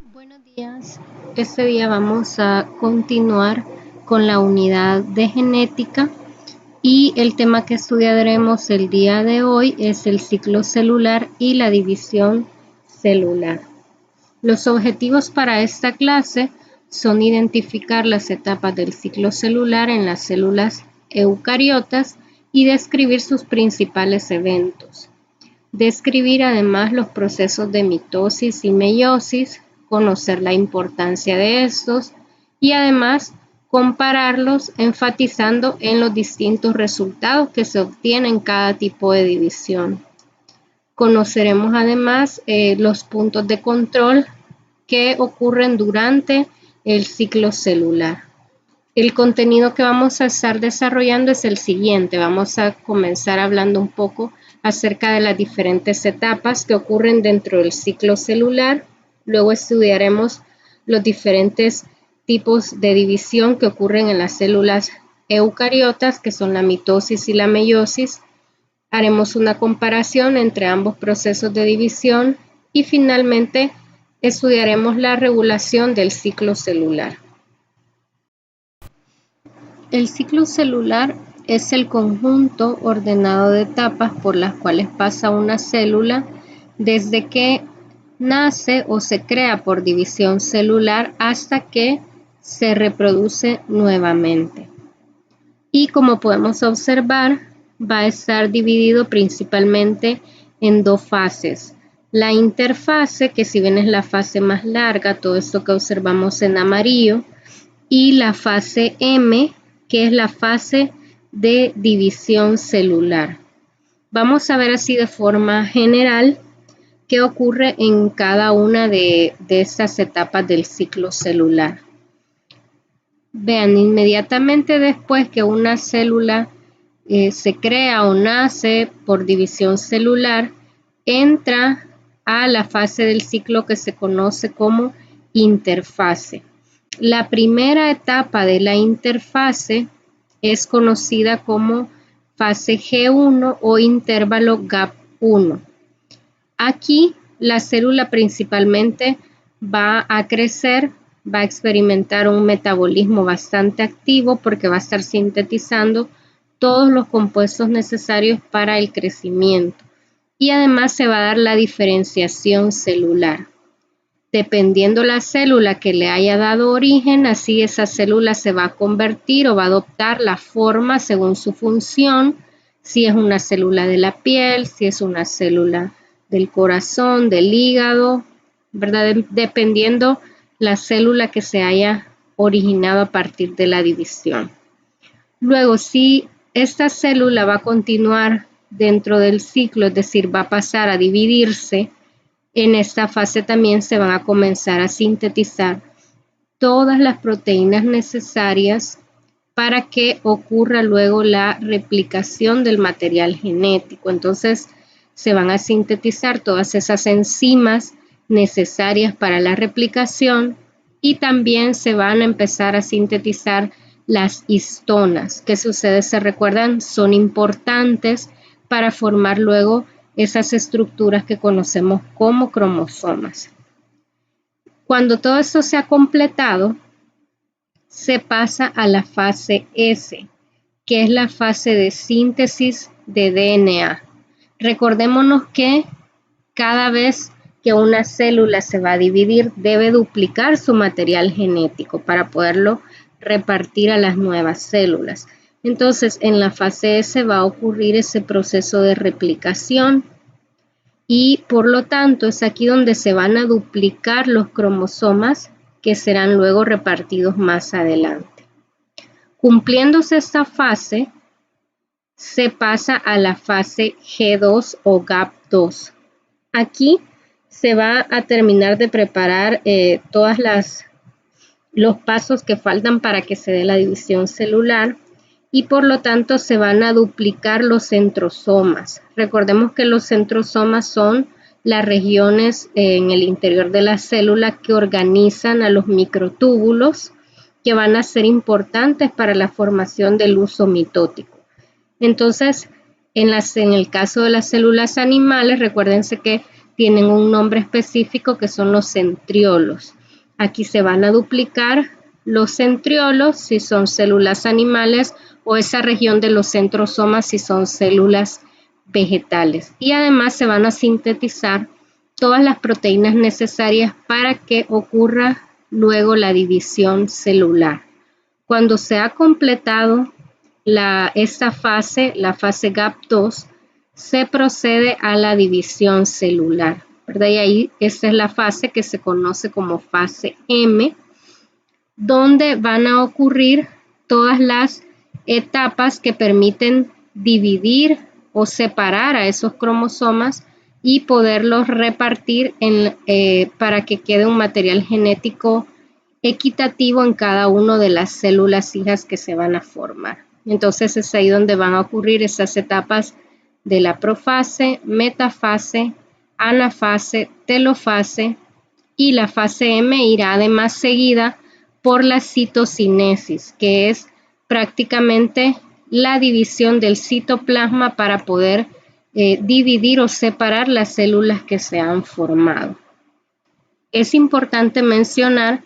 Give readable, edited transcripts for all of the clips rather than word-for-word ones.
Buenos días. Este día vamos a continuar con la unidad de genética y el tema que estudiaremos el día de hoy es el ciclo celular y la división celular. Los objetivos para esta clase son identificar las etapas del ciclo celular en las células eucariotas y describir sus principales eventos. Describir además los procesos de mitosis y meiosis, conocer la importancia de estos y además compararlos enfatizando en los distintos resultados que se obtienen en cada tipo de división. Conoceremos además los puntos de control que ocurren durante el ciclo celular. El contenido que vamos a estar desarrollando es el siguiente. Vamos a comenzar hablando un poco acerca de las diferentes etapas que ocurren dentro del ciclo celular. Luego estudiaremos los diferentes tipos de división que ocurren en las células eucariotas, que son la mitosis y la meiosis. Haremos una comparación entre ambos procesos de división y finalmente estudiaremos la regulación del ciclo celular. El ciclo celular es el conjunto ordenado de etapas por las cuales pasa una célula desde que nace o se crea por división celular hasta que se reproduce nuevamente. Y como podemos observar, va a estar dividido principalmente en dos fases. La interfase, que si bien es la fase más larga, todo esto que observamos en amarillo, y la fase M, que es la fase de división celular. Vamos a ver así de forma general qué ocurre en cada una de estas etapas del ciclo celular. Vean, inmediatamente después que una célula se crea o nace por división celular, entra a la fase del ciclo que se conoce como interfase. La primera etapa de la interfase es conocida como fase G1 o intervalo GAP1. Aquí la célula principalmente va a crecer, va a experimentar un metabolismo bastante activo porque va a estar sintetizando todos los compuestos necesarios para el crecimiento y además se va a dar la diferenciación celular. Dependiendo la célula que le haya dado origen, así esa célula se va a convertir o va a adoptar la forma según su función, si es una célula de la piel, si es una célula del corazón, del hígado, ¿verdad? Dependiendo la célula que se haya originado a partir de la división. Luego, si esta célula va a continuar dentro del ciclo, es decir, va a pasar a dividirse, en esta fase también se van a comenzar a sintetizar todas las proteínas necesarias para que ocurra luego la replicación del material genético. Entonces, se van a sintetizar todas esas enzimas necesarias para la replicación y también se van a empezar a sintetizar las histonas, que si ustedes se recuerdan son importantes para formar luego esas estructuras que conocemos como cromosomas. Cuando todo esto se ha completado, se pasa a la fase S, que es la fase de síntesis de DNA. Recordémonos que cada vez que una célula se va a dividir, debe duplicar su material genético para poderlo repartir a las nuevas células. Entonces, en la fase S va a ocurrir ese proceso de replicación y por lo tanto es aquí donde se van a duplicar los cromosomas que serán luego repartidos más adelante. Cumpliéndose esta fase, se pasa a la fase G2 o GAP2. Aquí se va a terminar de preparar todos los pasos que faltan para que se dé la división celular y por lo tanto se van a duplicar los centrosomas. Recordemos que los centrosomas son las regiones en el interior de la célula que organizan a los microtúbulos que van a ser importantes para la formación del huso mitótico. Entonces, en el caso de las células animales, recuérdense que tienen un nombre específico que son los centriolos. Aquí se van a duplicar los centriolos si son células animales o esa región de los centrosomas si son células vegetales. Y además se van a sintetizar todas las proteínas necesarias para que ocurra luego la división celular. Cuando se ha completado esta fase, la fase GAP2, se procede a la división celular, ¿verdad? Y ahí esta es la fase que se conoce como fase M, donde van a ocurrir todas las etapas que permiten dividir o separar a esos cromosomas y poderlos repartir para que quede un material genético equitativo en cada una de las células hijas que se van a formar. Entonces es ahí donde van a ocurrir esas etapas de la profase, metafase, anafase, telofase, y la fase M irá además seguida por la citocinesis, que es prácticamente la división del citoplasma para poder dividir o separar las células que se han formado. Es importante mencionar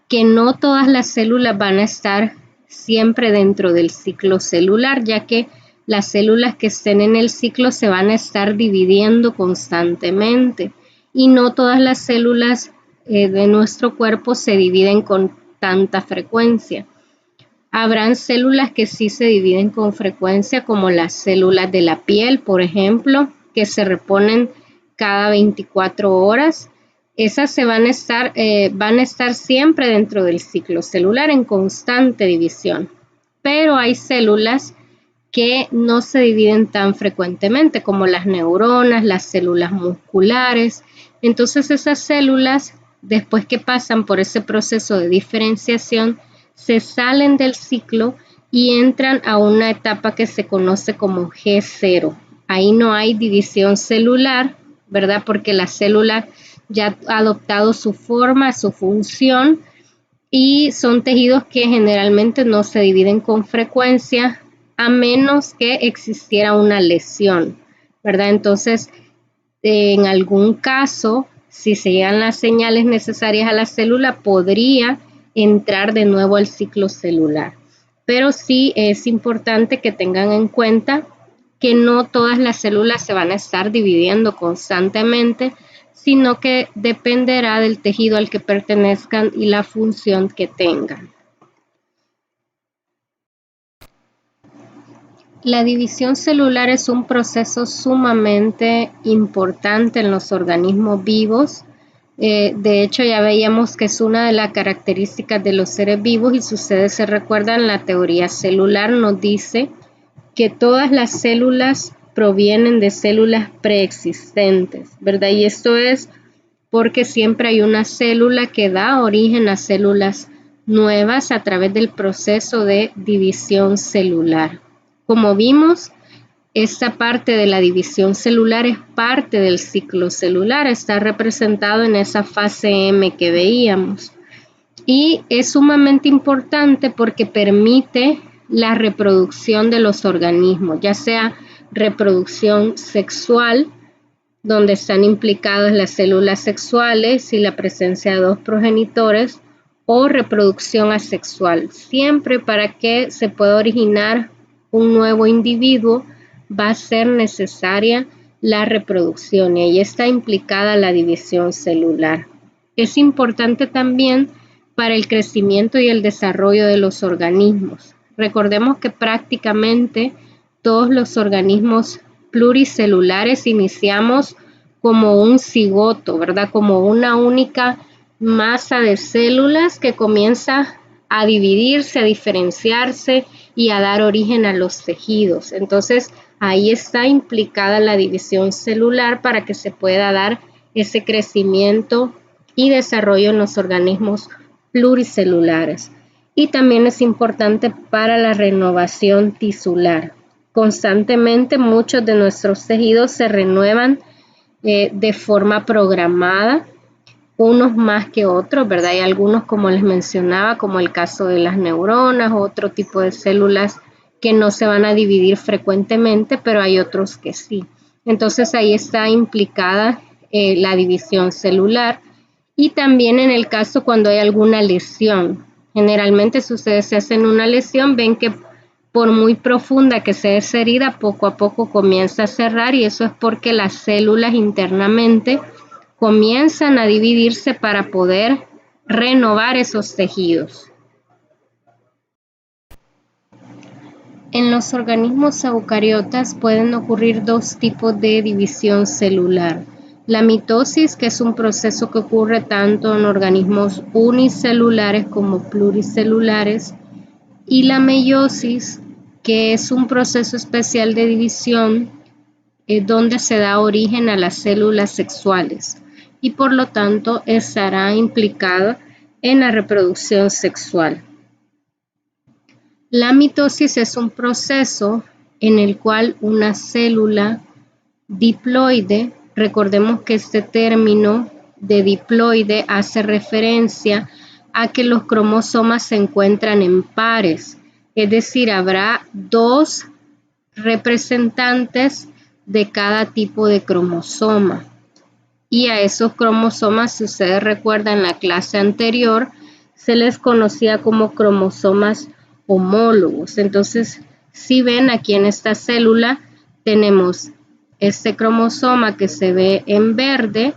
que no todas las células van a estar siempre dentro del ciclo celular, ya que las células que estén en el ciclo se van a estar dividiendo constantemente y no todas las células de nuestro cuerpo se dividen con tanta frecuencia. Habrán células que sí se dividen con frecuencia, como las células de la piel, por ejemplo, que se reponen cada 24 horas. Esas van a estar siempre dentro del ciclo celular en constante división. Pero hay células que no se dividen tan frecuentemente, como las neuronas, las células musculares. Entonces esas células, después que pasan por ese proceso de diferenciación, se salen del ciclo y entran a una etapa que se conoce como G0. Ahí no hay división celular, ¿verdad? Porque la célula ya ha adoptado su forma, su función, y son tejidos que generalmente no se dividen con frecuencia a menos que existiera una lesión, ¿verdad? Entonces, en algún caso, si se llegan las señales necesarias a la célula, podría entrar de nuevo al ciclo celular. Pero sí es importante que tengan en cuenta que no todas las células se van a estar dividiendo constantemente, sino que dependerá del tejido al que pertenezcan y la función que tengan. La división celular es un proceso sumamente importante en los organismos vivos. De hecho, ya veíamos que es una de las características de los seres vivos, y si ustedes se recuerdan, la teoría celular nos dice que todas las células provienen de células preexistentes, ¿verdad? Y esto es porque siempre hay una célula que da origen a células nuevas a través del proceso de división celular. Como vimos, esta parte de la división celular es parte del ciclo celular, está representado en esa fase M que veíamos. Y es sumamente importante porque permite la reproducción de los organismos, ya sea reproducción sexual, donde están implicadas las células sexuales y la presencia de dos progenitores, o reproducción asexual. Siempre para que se pueda originar un nuevo individuo va a ser necesaria la reproducción, y ahí está implicada la división celular. Es importante también para el crecimiento y el desarrollo de los organismos. Recordemos que prácticamente todos los organismos pluricelulares iniciamos como un cigoto, ¿verdad? Como una única masa de células que comienza a dividirse, a diferenciarse y a dar origen a los tejidos. Entonces, ahí está implicada la división celular para que se pueda dar ese crecimiento y desarrollo en los organismos pluricelulares. Y también es importante para la renovación tisular. Constantemente muchos de nuestros tejidos se renuevan de forma programada, unos más que otros, ¿verdad? Hay algunos, como les mencionaba, como el caso de las neuronas, otro tipo de células que no se van a dividir frecuentemente, pero hay otros que sí. Entonces ahí está implicada la división celular, y también en el caso cuando hay alguna lesión. Generalmente si ustedes se hacen una lesión, ven que por muy profunda que sea esa herida, poco a poco comienza a cerrar, y eso es porque las células internamente comienzan a dividirse para poder renovar esos tejidos. En los organismos eucariotas pueden ocurrir dos tipos de división celular. La mitosis, que es un proceso que ocurre tanto en organismos unicelulares como pluricelulares, y la meiosis, que es un proceso especial de división donde se da origen a las células sexuales y por lo tanto estará implicada en la reproducción sexual. La mitosis es un proceso en el cual una célula diploide, recordemos que este término de diploide hace referencia a que los cromosomas se encuentran en pares, es decir, habrá dos representantes de cada tipo de cromosoma. Y a esos cromosomas, si ustedes recuerdan la clase anterior, se les conocía como cromosomas homólogos. Entonces, si ven aquí en esta célula, tenemos este cromosoma que se ve en verde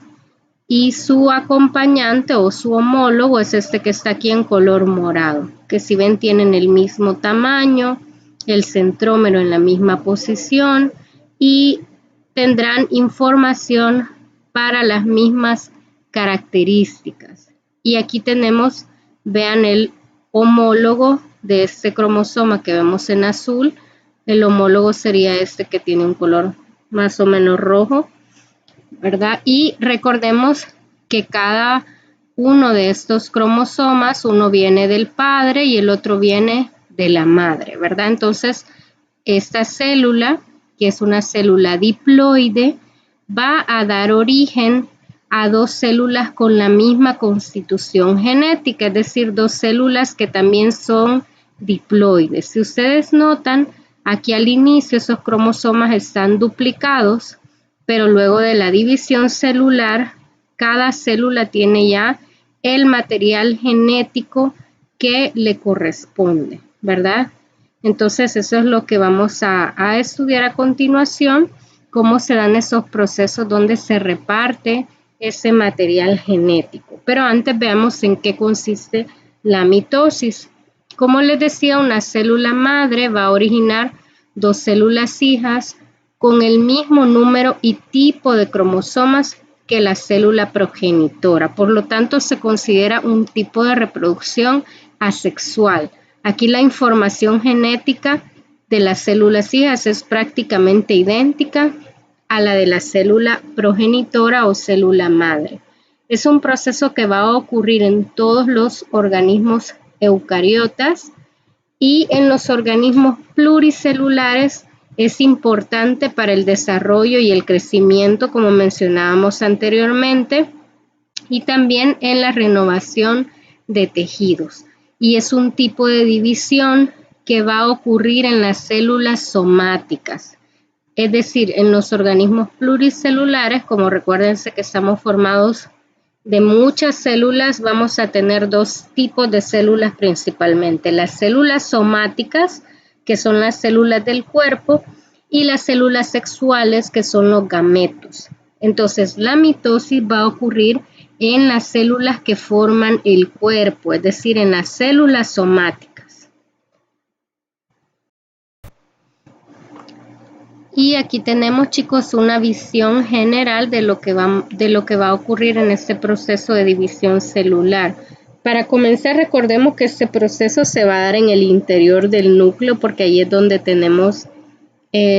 y su acompañante o su homólogo es este que está aquí en color morado, que si ven tienen el mismo tamaño, el centrómero en la misma posición y tendrán información para las mismas características. Y aquí tenemos, vean el homólogo de este cromosoma que vemos en azul. El homólogo sería este que tiene un color más o menos rojo, ¿verdad? Y recordemos que cada uno de estos cromosomas, uno viene del padre y el otro viene de la madre, ¿verdad? Entonces, esta célula, que es una célula diploide, va a dar origen a dos células con la misma constitución genética, es decir, dos células que también son diploides. Si ustedes notan, aquí al inicio esos cromosomas están duplicados, pero luego de la división celular, cada célula tiene ya el material genético que le corresponde, ¿verdad? Entonces eso es lo que vamos a estudiar a continuación, cómo se dan esos procesos donde se reparte ese material genético. Pero antes veamos en qué consiste la mitosis. Como les decía, una célula madre va a originar dos células hijas con el mismo número y tipo de cromosomas que la célula progenitora. Por lo tanto, se considera un tipo de reproducción asexual. Aquí la información genética de las células hijas es prácticamente idéntica a la de la célula progenitora o célula madre. Es un proceso que va a ocurrir en todos los organismos eucariotas y en los organismos pluricelulares es importante para el desarrollo y el crecimiento, como mencionábamos anteriormente, y también en la renovación de tejidos. Y es un tipo de división que va a ocurrir en las células somáticas. Es decir, en los organismos pluricelulares, como recuérdense que estamos formados de muchas células, vamos a tener dos tipos de células principalmente. Las células somáticas, que son las células del cuerpo, y las células sexuales, que son los gametos. Entonces, la mitosis va a ocurrir en las células que forman el cuerpo, es decir, en las células somáticas. Y aquí tenemos, chicos, una visión general de lo que va a ocurrir en este proceso de división celular. Para comenzar, recordemos que este proceso se va a dar en el interior del núcleo, porque ahí es donde tenemos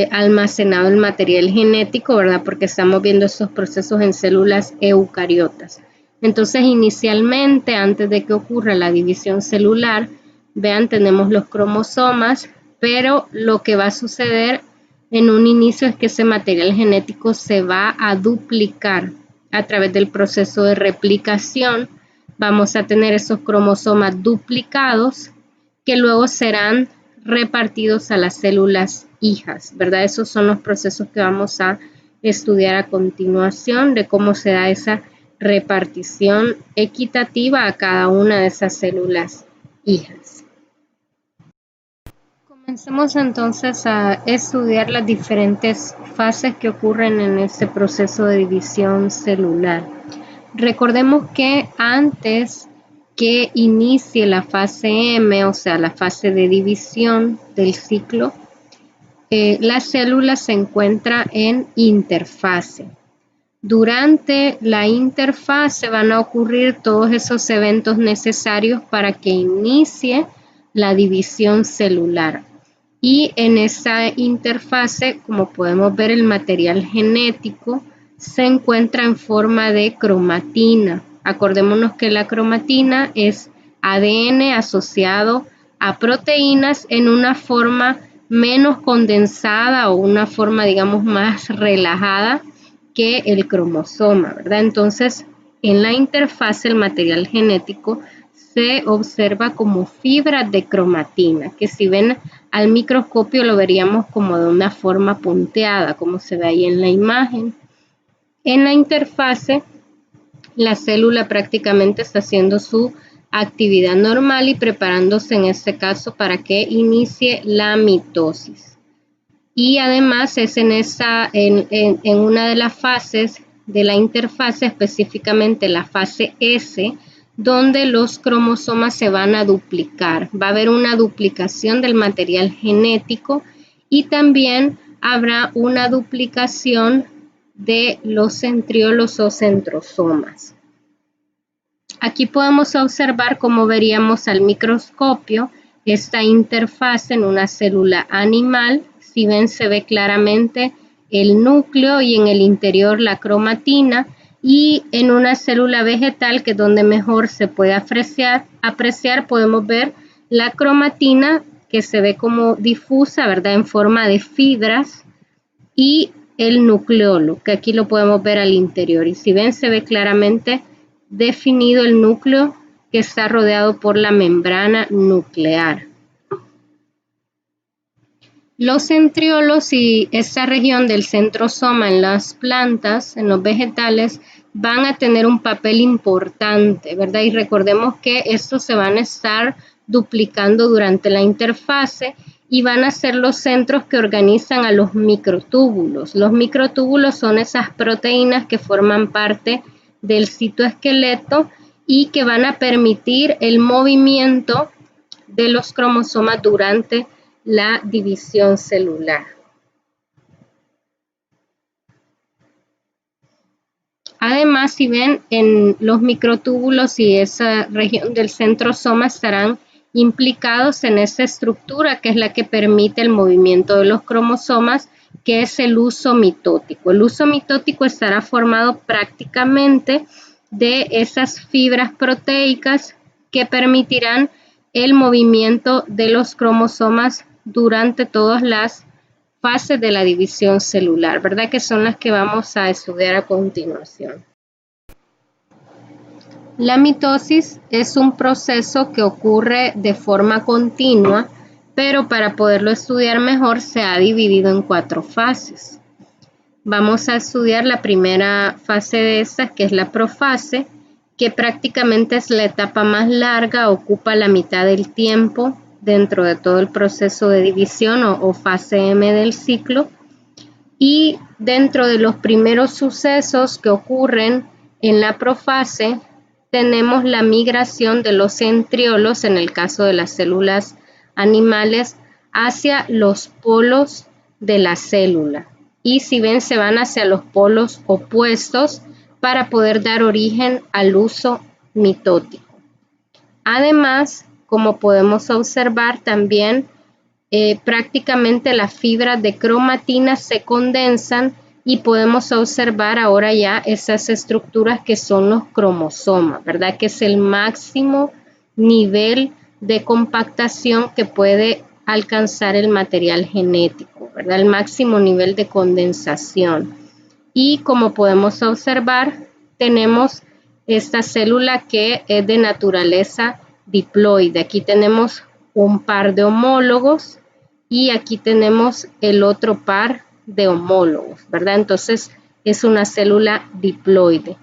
almacenado el material genético, ¿verdad? Porque estamos viendo estos procesos en células eucariotas. Entonces, inicialmente, antes de que ocurra la división celular, vean, tenemos los cromosomas, pero lo que va a suceder en un inicio es que ese material genético se va a duplicar a través del proceso de replicación. Vamos a tener esos cromosomas duplicados que luego serán repartidos a las células hijas, ¿verdad? Esos son los procesos que vamos a estudiar a continuación de cómo se da esa repartición equitativa a cada una de esas células hijas. Comencemos entonces a estudiar las diferentes fases que ocurren en este proceso de división celular. Recordemos que antes que inicie la fase M, o sea, la fase de división del ciclo, la célula se encuentra en interfase. Durante la interfase van a ocurrir todos esos eventos necesarios para que inicie la división celular. Y en esa interfase, como podemos ver, el material genético se encuentra en forma de cromatina. Acordémonos que la cromatina es ADN asociado a proteínas en una forma menos condensada o una forma, digamos, más relajada que el cromosoma, ¿verdad? Entonces, en la interfase, el material genético se observa como fibras de cromatina, que si ven al microscopio lo veríamos como de una forma punteada, como se ve ahí en la imagen. En la interfase, la célula prácticamente está haciendo su actividad normal y preparándose en este caso para que inicie la mitosis. Y además es en una de las fases de la interfase, específicamente la fase S, donde los cromosomas se van a duplicar. Va a haber una duplicación del material genético y también habrá una duplicación de los centriolos o centrosomas. Aquí podemos observar, como veríamos al microscopio, esta interfase en una célula animal. Si ven, se ve claramente el núcleo y en el interior la cromatina, y en una célula vegetal, que es donde mejor se puede apreciar, podemos ver la cromatina que se ve como difusa, ¿verdad?, en forma de fibras, y el nucleolo, que aquí lo podemos ver al interior. Y si ven, se ve claramente definido el núcleo que está rodeado por la membrana nuclear. Los centriolos y esta región del centrosoma en las plantas, en los vegetales, van a tener un papel importante, ¿verdad? Y recordemos que estos se van a estar duplicando durante la interfase y van a ser los centros que organizan a los microtúbulos. Los microtúbulos son esas proteínas que forman parte del citoesqueleto y que van a permitir el movimiento de los cromosomas durante la división celular. Además, si ven, en los microtúbulos y esa región del centrosoma estarán implicados en esa estructura que es la que permite el movimiento de los cromosomas, que es el huso mitótico. El huso mitótico estará formado prácticamente de esas fibras proteicas que permitirán el movimiento de los cromosomas durante todas las fases de la división celular, ¿verdad?, que son las que vamos a estudiar a continuación. La mitosis es un proceso que ocurre de forma continua, pero para poderlo estudiar mejor se ha dividido en 4 fases. Vamos a estudiar la primera fase de estas, que es la profase, que prácticamente es la etapa más larga, ocupa la mitad del tiempo dentro de todo el proceso de división o fase M del ciclo. Y dentro de los primeros sucesos que ocurren en la profase, tenemos la migración de los centriolos, en el caso de las células animales, hacia los polos de la célula. Y si ven, se van hacia los polos opuestos para poder dar origen al huso mitótico. Además, como podemos observar también, prácticamente las fibras de cromatina se condensan y podemos observar ahora ya esas estructuras que son los cromosomas, ¿verdad?, que es el máximo nivel de compactación que puede alcanzar el material genético, ¿verdad?, el máximo nivel de condensación. Y como podemos observar, tenemos esta célula que es de naturaleza diploide. Aquí tenemos un par de homólogos y aquí tenemos el otro par de homólogos, ¿verdad? Entonces es una célula diploide.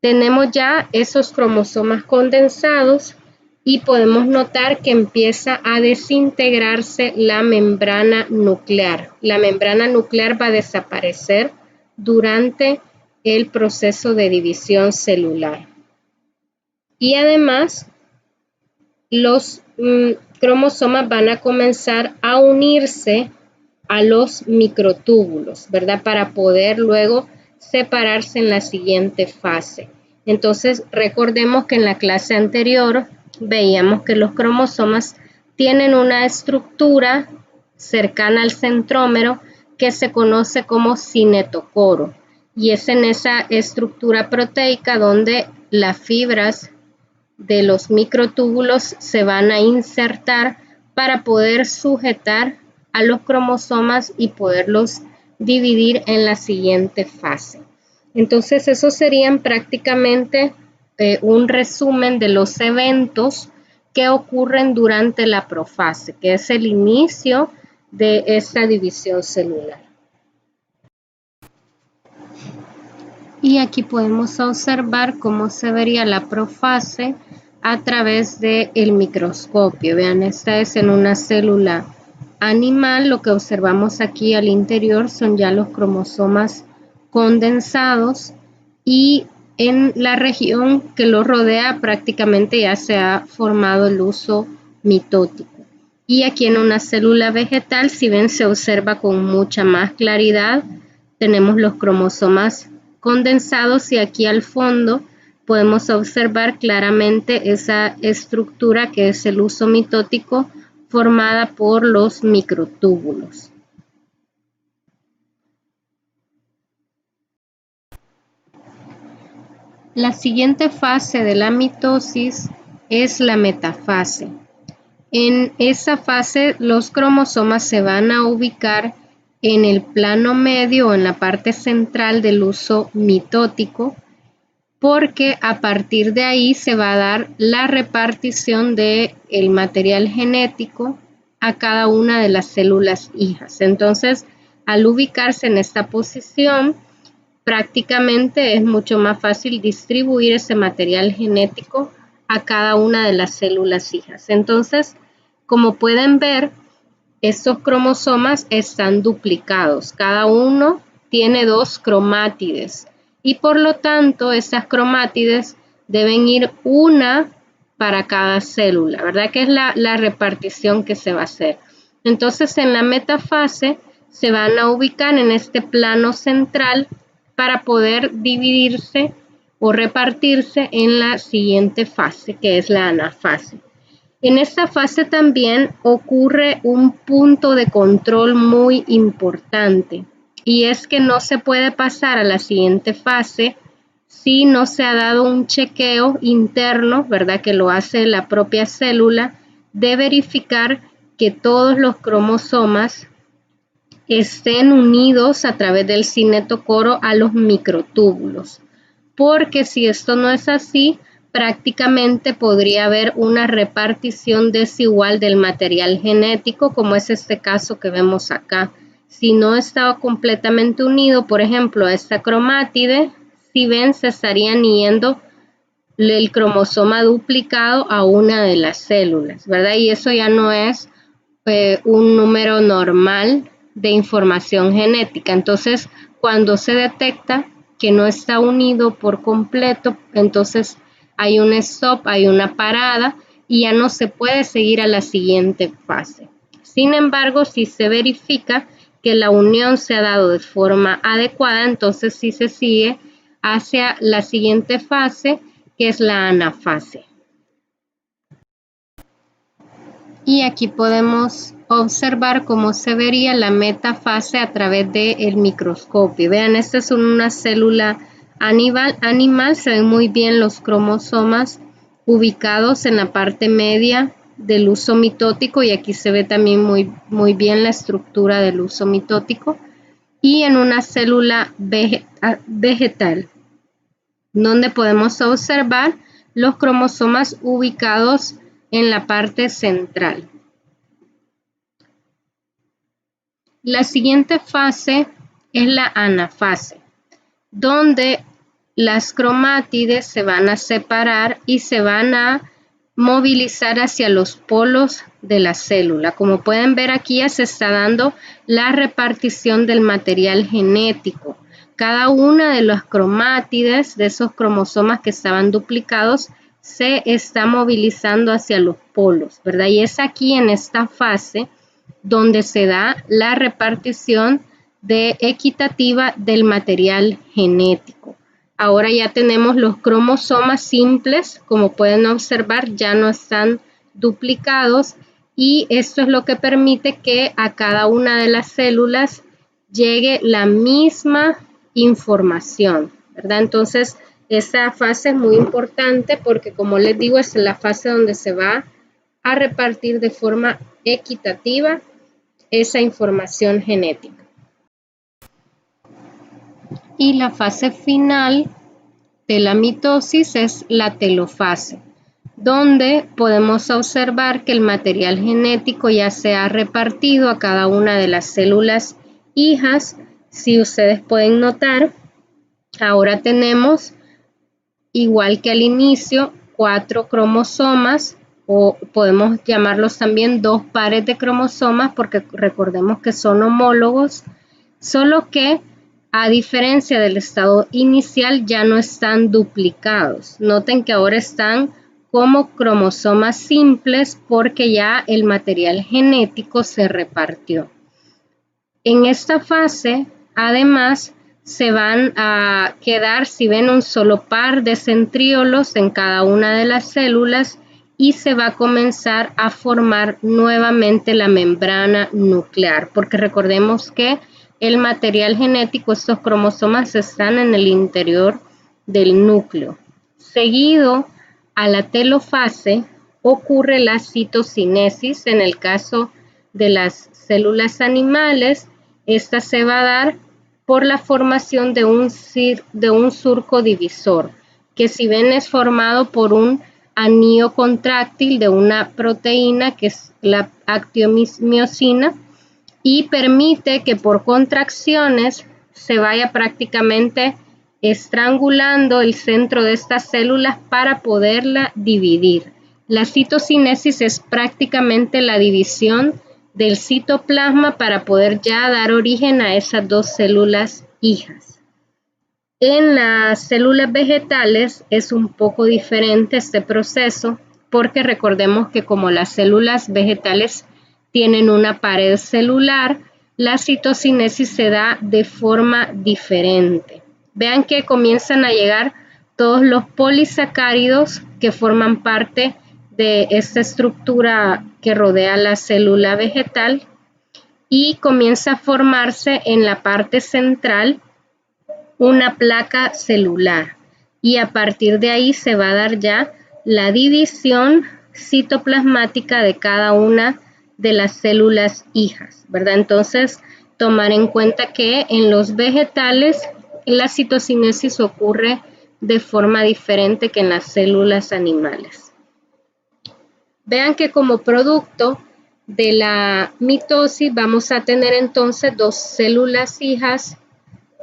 Tenemos ya esos cromosomas condensados y podemos notar que empieza a desintegrarse la membrana nuclear. La membrana nuclear va a desaparecer durante el proceso de división celular. Y además, los cromosomas van a comenzar a unirse a los microtúbulos, ¿verdad? Para poder luego separarse en la siguiente fase. Entonces, recordemos que en la clase anterior veíamos que los cromosomas tienen una estructura cercana al centrómero que se conoce como cinetocoro, y es en esa estructura proteica donde las fibras de los microtúbulos se van a insertar para poder sujetar a los cromosomas y poderlos dividir en la siguiente fase. Entonces, esos serían prácticamente un resumen de los eventos que ocurren durante la profase, que es el inicio de esta división celular. Y aquí podemos observar cómo se vería la profase a través del microscopio. Vean, esta es en una célula animal. Lo que observamos aquí al interior son ya los cromosomas condensados, y en la región que lo rodea prácticamente ya se ha formado el huso mitótico. Y aquí en una célula vegetal, si ven, se observa con mucha más claridad. Tenemos los cromosomas condensados y aquí al fondo podemos observar claramente esa estructura que es el huso mitótico formada por los microtúbulos. La siguiente fase de la mitosis es la metafase. En esa fase los cromosomas se van a ubicar en el plano medio o en la parte central del huso mitótico, porque a partir de ahí se va a dar la repartición del material genético a cada una de las células hijas. Entonces, al ubicarse en esta posición, prácticamente es mucho más fácil distribuir ese material genético a cada una de las células hijas. Entonces, como pueden ver, estos cromosomas están duplicados. Cada uno tiene 2 cromátides y por lo tanto estas cromátides deben ir una para cada célula, ¿verdad? Que es la repartición que se va a hacer. Entonces, en la metafase se van a ubicar en este plano central para poder dividirse o repartirse en la siguiente fase, que es la anafase. En esta fase también ocurre un punto de control muy importante, y es que no se puede pasar a la siguiente fase si no se ha dado un chequeo interno, ¿verdad? Que lo hace la propia célula, de verificar que todos los cromosomas estén unidos a través del cinetocoro a los microtúbulos, porque si esto no es así, prácticamente podría haber una repartición desigual del material genético, como es este caso que vemos acá. Si no estaba completamente unido, por ejemplo, a esta cromátide, si ven, se estarían yendo el cromosoma duplicado a una de las células, ¿verdad? Y eso ya no es un número normal de información genética. Entonces, cuando se detecta que no está unido por completo, entonces hay un stop, hay una parada y ya no se puede seguir a la siguiente fase. Sin embargo, si se verifica que la unión se ha dado de forma adecuada, entonces sí se sigue hacia la siguiente fase, que es la anafase. Y aquí podemos observar cómo se vería la metafase a través del microscopio. Vean, esta es una célula animal, se ven muy bien los cromosomas ubicados en la parte media del huso mitótico, y aquí se ve también muy bien la estructura del huso mitótico, y en una célula vegetal, donde podemos observar los cromosomas ubicados en la parte central. La siguiente fase es la anafase, donde las cromátides se van a separar y se van a movilizar hacia los polos de la célula. Como pueden ver, aquí ya se está dando la repartición del material genético. Cada una de las cromátides, de esos cromosomas que estaban duplicados, se está movilizando hacia los polos, ¿verdad? Y es aquí en esta fase donde se da la repartición equitativa del material genético. Ahora ya tenemos los cromosomas simples, como pueden observar, ya no están duplicados y esto es lo que permite que a cada una de las células llegue la misma información, ¿verdad? Entonces, esta fase es muy importante porque, como les digo, es la fase donde se va a repartir de forma equitativa esa información genética. Y la fase final de la mitosis es la telofase, donde podemos observar que el material genético ya se ha repartido a cada una de las células hijas. Si ustedes pueden notar, ahora tenemos, igual que al inicio, 4 cromosomas, o podemos llamarlos también 2 pares de cromosomas, porque recordemos que son homólogos, solo que a diferencia del estado inicial ya no están duplicados. Noten que ahora están como cromosomas simples porque ya el material genético se repartió. En esta fase, además, se van a quedar, si ven, un solo par de centriolos en cada una de las células y se va a comenzar a formar nuevamente la membrana nuclear, porque recordemos que el material genético, estos cromosomas, están en el interior del núcleo. Seguido a la telofase ocurre la citocinesis. En el caso de las células animales, esta se va a dar por la formación de un surco divisor, que si ven es formado por un anillo contráctil de una proteína que es la actiomiosina, y permite que por contracciones se vaya prácticamente estrangulando el centro de estas células para poderla dividir. La citocinesis es prácticamente la división del citoplasma para poder ya dar origen a esas 2 células hijas. En las células vegetales es un poco diferente este proceso, porque recordemos que como las células vegetales tienen una pared celular, la citocinesis se da de forma diferente. Vean que comienzan a llegar todos los polisacáridos que forman parte de esta estructura que rodea la célula vegetal y comienza a formarse en la parte central una placa celular, y a partir de ahí se va a dar ya la división citoplasmática de cada una de las células hijas, ¿verdad? Entonces, tomar en cuenta que en los vegetales la citocinesis ocurre de forma diferente que en las células animales. Vean que como producto de la mitosis vamos a tener entonces 2 células hijas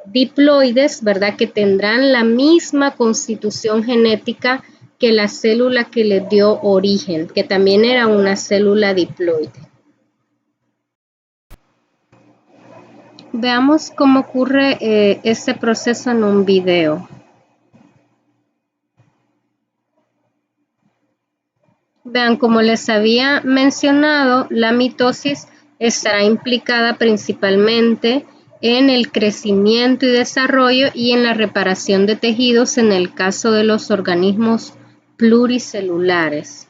diploides, ¿verdad? Que tendrán la misma constitución genética que la célula que les dio origen, que también era una célula diploide. Veamos cómo ocurre este proceso en un video. Vean, como les había mencionado, la mitosis estará implicada principalmente en el crecimiento y desarrollo y en la reparación de tejidos en el caso de los organismos pluricelulares.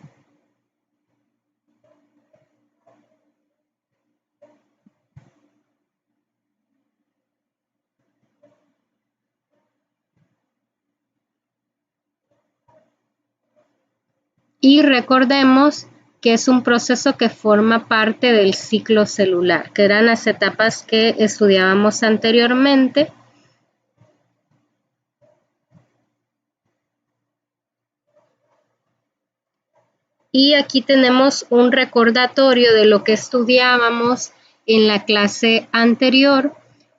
Y recordemos que es un proceso que forma parte del ciclo celular, que eran las etapas que estudiábamos anteriormente. Y aquí tenemos un recordatorio de lo que estudiábamos en la clase anterior,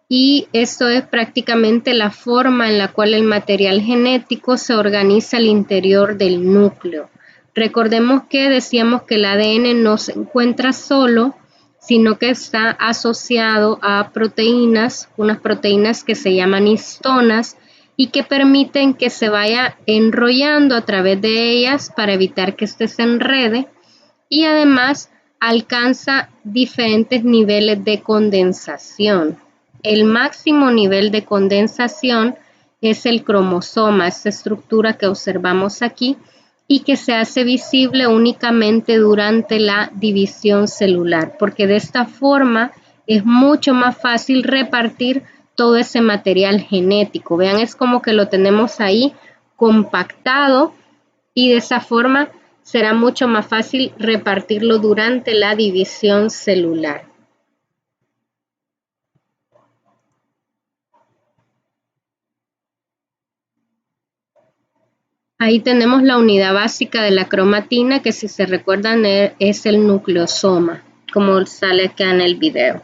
y esto es prácticamente la forma en la cual el material genético se organiza al interior del núcleo. Recordemos que decíamos que el ADN no se encuentra solo, sino que está asociado a proteínas, unas proteínas que se llaman histonas y que permiten que se vaya enrollando a través de ellas para evitar que éste se enrede, y además alcanza diferentes niveles de condensación. El máximo nivel de condensación es el cromosoma, esta estructura que observamos aquí, y que se hace visible únicamente durante la división celular, porque de esta forma es mucho más fácil repartir todo ese material genético. Vean, es como que lo tenemos ahí compactado, y de esa forma será mucho más fácil repartirlo durante la división celular. Ahí tenemos la unidad básica de la cromatina, que si se recuerdan es el nucleosoma, como sale acá en el video.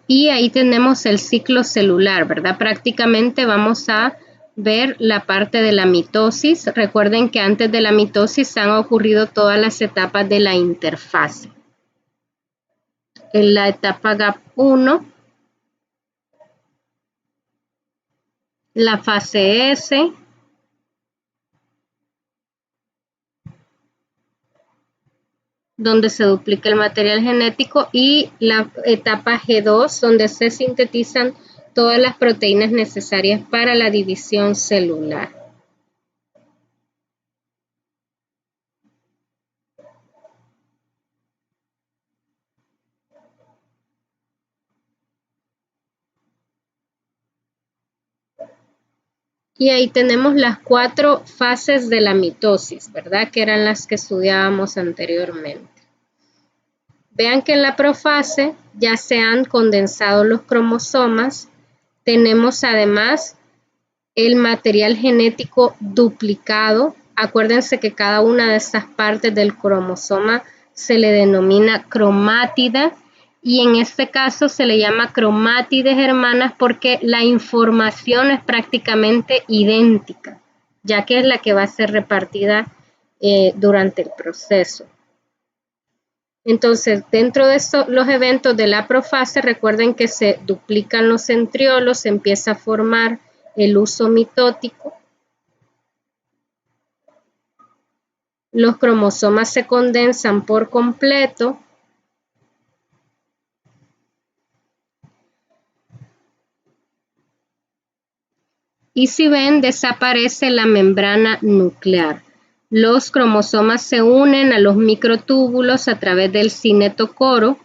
Y ahí tenemos el ciclo celular, ¿verdad? Prácticamente vamos a ver la parte de la mitosis. Recuerden que antes de la mitosis han ocurrido todas las etapas de la interfase. En la etapa GAP1, la fase S, donde se duplica el material genético, y la etapa G2, donde se sintetizan todas las proteínas necesarias para la división celular. Y ahí tenemos las 4 fases de la mitosis, ¿verdad? Que eran las que estudiábamos anteriormente. Vean que en la profase ya se han condensado los cromosomas. Tenemos además el material genético duplicado. Acuérdense que cada una de estas partes del cromosoma se le denomina cromátida, y en este caso se le llama cromátides hermanas porque la información es prácticamente idéntica, ya que es la que va a ser repartida durante el proceso. Entonces, dentro de los eventos de la profase, recuerden que se duplican los centriolos, se empieza a formar el huso mitótico, los cromosomas se condensan por completo, y si ven, desaparece la membrana nuclear. Los cromosomas se unen a los microtúbulos a través del cinetocoro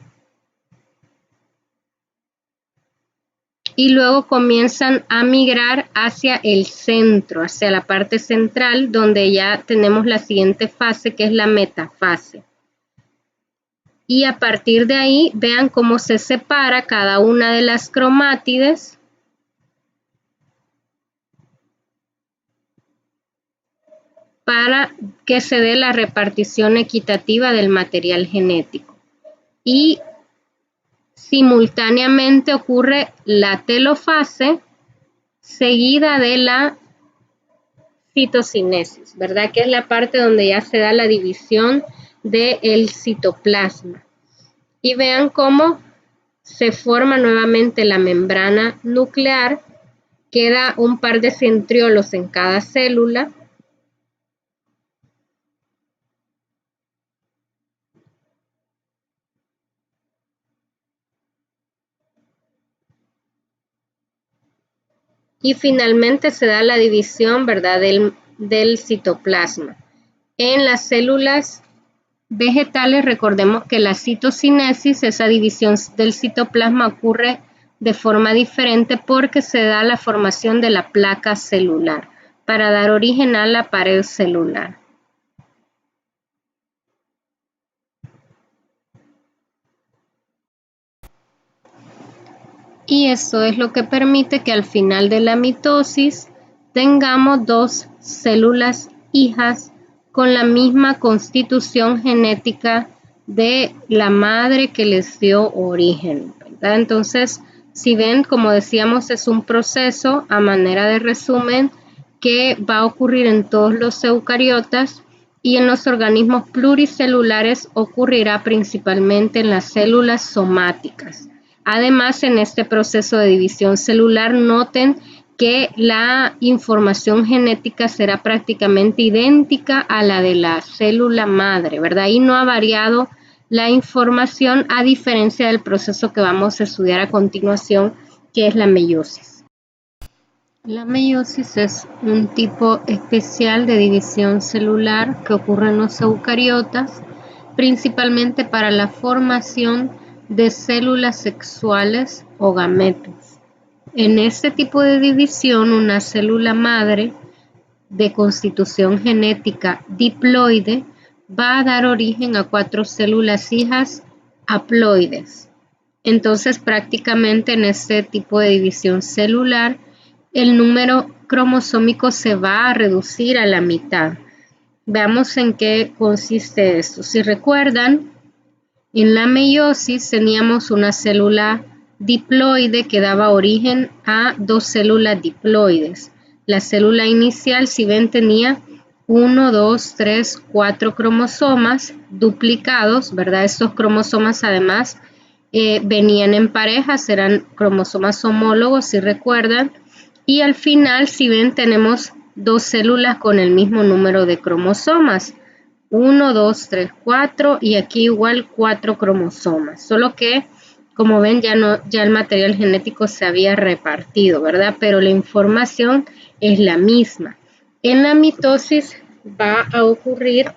y luego comienzan a migrar hacia el centro, hacia la parte central, donde ya tenemos la siguiente fase, que es la metafase. Y a partir de ahí, vean cómo se separa cada una de las cromátides para que se dé la repartición equitativa del material genético. Y simultáneamente ocurre la telofase seguida de la citocinesis, ¿verdad? Que es la parte donde ya se da la división del citoplasma. Y vean cómo se forma nuevamente la membrana nuclear, queda un par de centriolos en cada célula. Y finalmente se da la división, ¿verdad?, del citoplasma. En las células vegetales, recordemos que la citocinesis, esa división del citoplasma, ocurre de forma diferente porque se da la formación de la placa celular para dar origen a la pared celular. y eso es lo que permite que al final de la mitosis tengamos dos células hijas con la misma constitución genética de la madre que les dio origen, ¿verdad? Entonces, si ven, como decíamos, es un proceso a manera de resumen que va a ocurrir en todos los eucariotas y en los organismos pluricelulares ocurrirá principalmente en las células somáticas. Además, en este proceso de división celular, noten que la información genética será prácticamente idéntica a la de la célula madre, ¿verdad? Y no ha variado la información a diferencia del proceso que vamos a estudiar a continuación, que es la meiosis. La meiosis es un tipo especial de división celular que ocurre en los eucariotas, principalmente para la formación de células sexuales o gametos. En este tipo de división, una célula madre de constitución genética diploide va a dar origen a 4 células hijas haploides. Entonces, prácticamente en este tipo de división celular, el número cromosómico se va a reducir a la mitad. Veamos en qué consiste esto. Si recuerdan, en la meiosis teníamos una célula diploide que daba origen a 2 células diploides. La célula inicial, si ven, tenía 1, 2, 3, 4 cromosomas duplicados, ¿verdad? Estos cromosomas además venían en parejas, eran cromosomas homólogos, si recuerdan. Y al final, si ven, tenemos 2 células con el mismo número de cromosomas. 1, 2, 3, 4 y aquí igual 4 cromosomas. Solo que, como ven, ya el material genético se había repartido, ¿verdad? Pero la información es la misma. En la mitosis va a ocurrir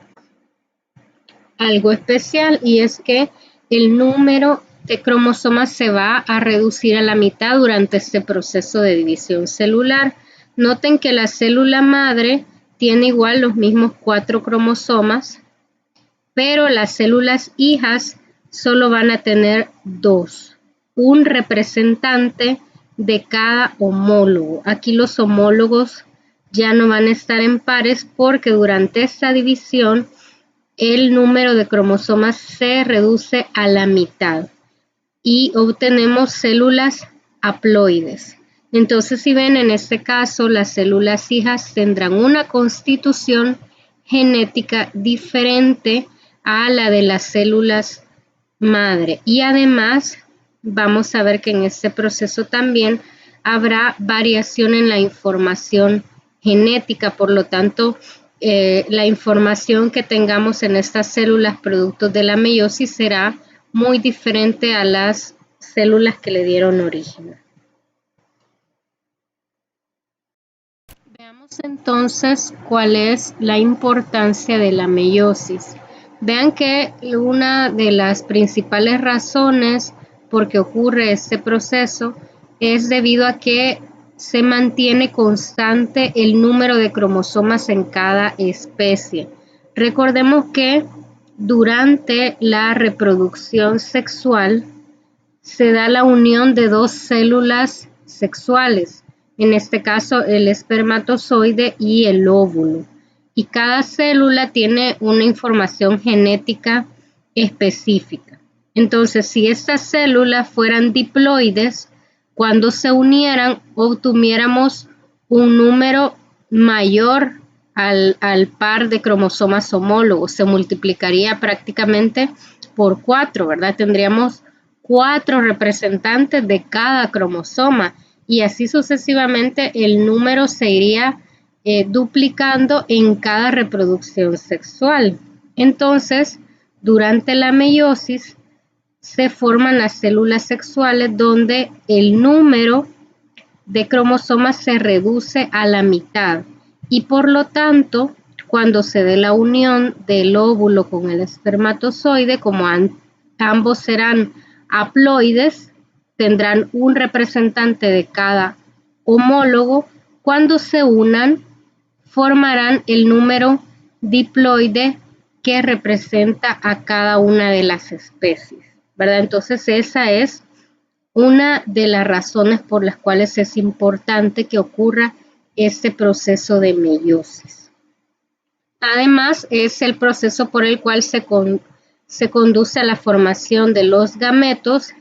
algo especial y es que el número de cromosomas se va a reducir a la mitad durante este proceso de división celular. Noten que la célula madre tiene igual los mismos 4 cromosomas, pero las células hijas solo van a tener 2, un representante de cada homólogo. Aquí los homólogos ya no van a estar en pares porque durante esta división el número de cromosomas se reduce a la mitad y obtenemos células haploides. Entonces, si ven, en este caso, las células hijas tendrán una constitución genética diferente a la de las células madre. Y además, vamos a ver que en este proceso también habrá variación en la información genética. Por lo tanto, la información que tengamos en estas células producto de la meiosis será muy diferente a las células que le dieron origen. Veamos entonces cuál es la importancia de la meiosis. Vean que una de las principales razones por qué ocurre este proceso es debido a que se mantiene constante el número de cromosomas en cada especie. Recordemos que durante la reproducción sexual se da la unión de 2 células sexuales, en este caso el espermatozoide y el óvulo. Y cada célula tiene una información genética específica. Entonces, si estas células fueran diploides, cuando se unieran, obtuviéramos un número mayor al par de cromosomas homólogos. Se multiplicaría prácticamente por 4, ¿verdad? Tendríamos 4 representantes de cada cromosoma y así sucesivamente el número se iría duplicando en cada reproducción sexual. Entonces, durante la meiosis se forman las células sexuales donde el número de cromosomas se reduce a la mitad y por lo tanto, cuando se dé la unión del óvulo con el espermatozoide, como ambos serán haploides, tendrán un representante de cada homólogo. Cuando se unan, formarán el número diploide que representa a cada una de las especies, ¿verdad? Entonces esa es una de las razones por las cuales es importante que ocurra este proceso de meiosis. Además, es el proceso por el cual se conduce a la formación de los gametos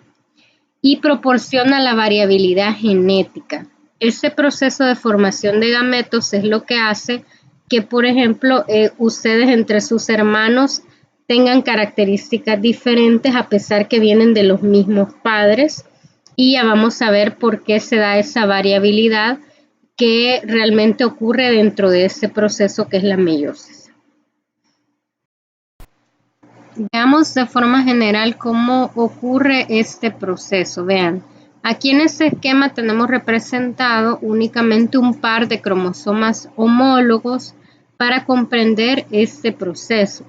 y proporciona la variabilidad genética. Este proceso de formación de gametos es lo que hace que, por ejemplo, ustedes entre sus hermanos tengan características diferentes a pesar que vienen de los mismos padres, y ya vamos a ver por qué se da esa variabilidad que realmente ocurre dentro de ese proceso que es la meiosis. Veamos de forma general cómo ocurre este proceso. Vean, aquí en este esquema tenemos representado únicamente un par de cromosomas homólogos para comprender este proceso.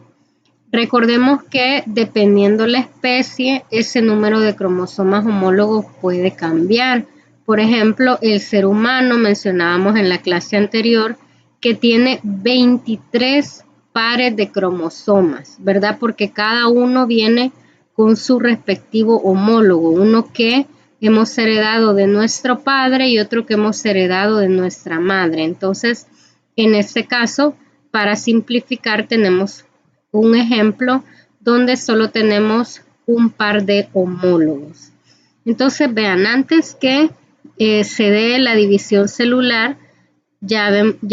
Recordemos que dependiendo la especie, ese número de cromosomas homólogos puede cambiar. Por ejemplo, el ser humano, mencionábamos en la clase anterior, que tiene 23 pares de cromosomas, ¿verdad? Porque cada uno viene con su respectivo homólogo, uno que hemos heredado de nuestro padre y otro que hemos heredado de nuestra madre. Entonces, en este caso, para simplificar, tenemos un ejemplo donde solo tenemos un par de homólogos. Entonces, vean, antes que se dé la división celular, ya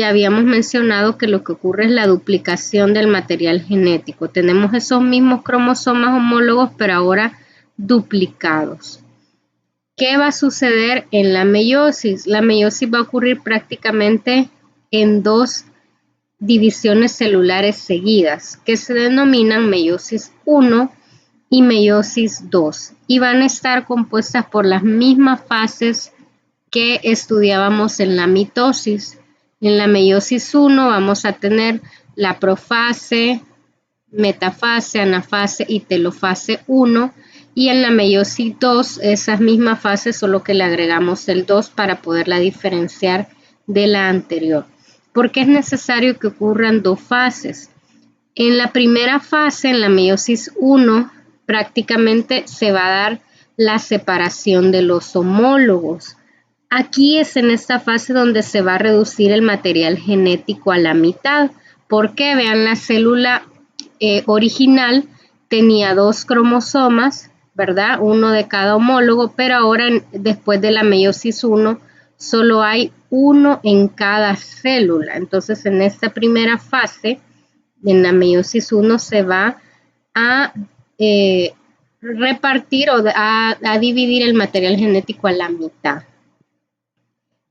habíamos mencionado que lo que ocurre es la duplicación del material genético. Tenemos esos mismos cromosomas homólogos, pero ahora duplicados. ¿Qué va a suceder en la meiosis? La meiosis va a ocurrir prácticamente en dos divisiones celulares seguidas, que se denominan meiosis 1 y meiosis 2, y van a estar compuestas por las mismas fases que estudiábamos en la mitosis. En la meiosis 1 vamos a tener la profase, metafase, anafase y telofase 1, y en la meiosis 2 esas mismas fases, solo que le agregamos el 2 para poderla diferenciar de la anterior. ¿Por qué es necesario que ocurran dos fases? En la primera fase, en la meiosis 1, prácticamente se va a dar la separación de los homólogos. Aquí es en esta fase donde se va a reducir el material genético a la mitad. Porque vean, la célula original tenía 2 cromosomas, ¿verdad? Uno de cada homólogo, pero ahora después de la meiosis 1 solo hay uno en cada célula. Entonces, en esta primera fase, en la meiosis 1, se va a repartir o a dividir el material genético a la mitad.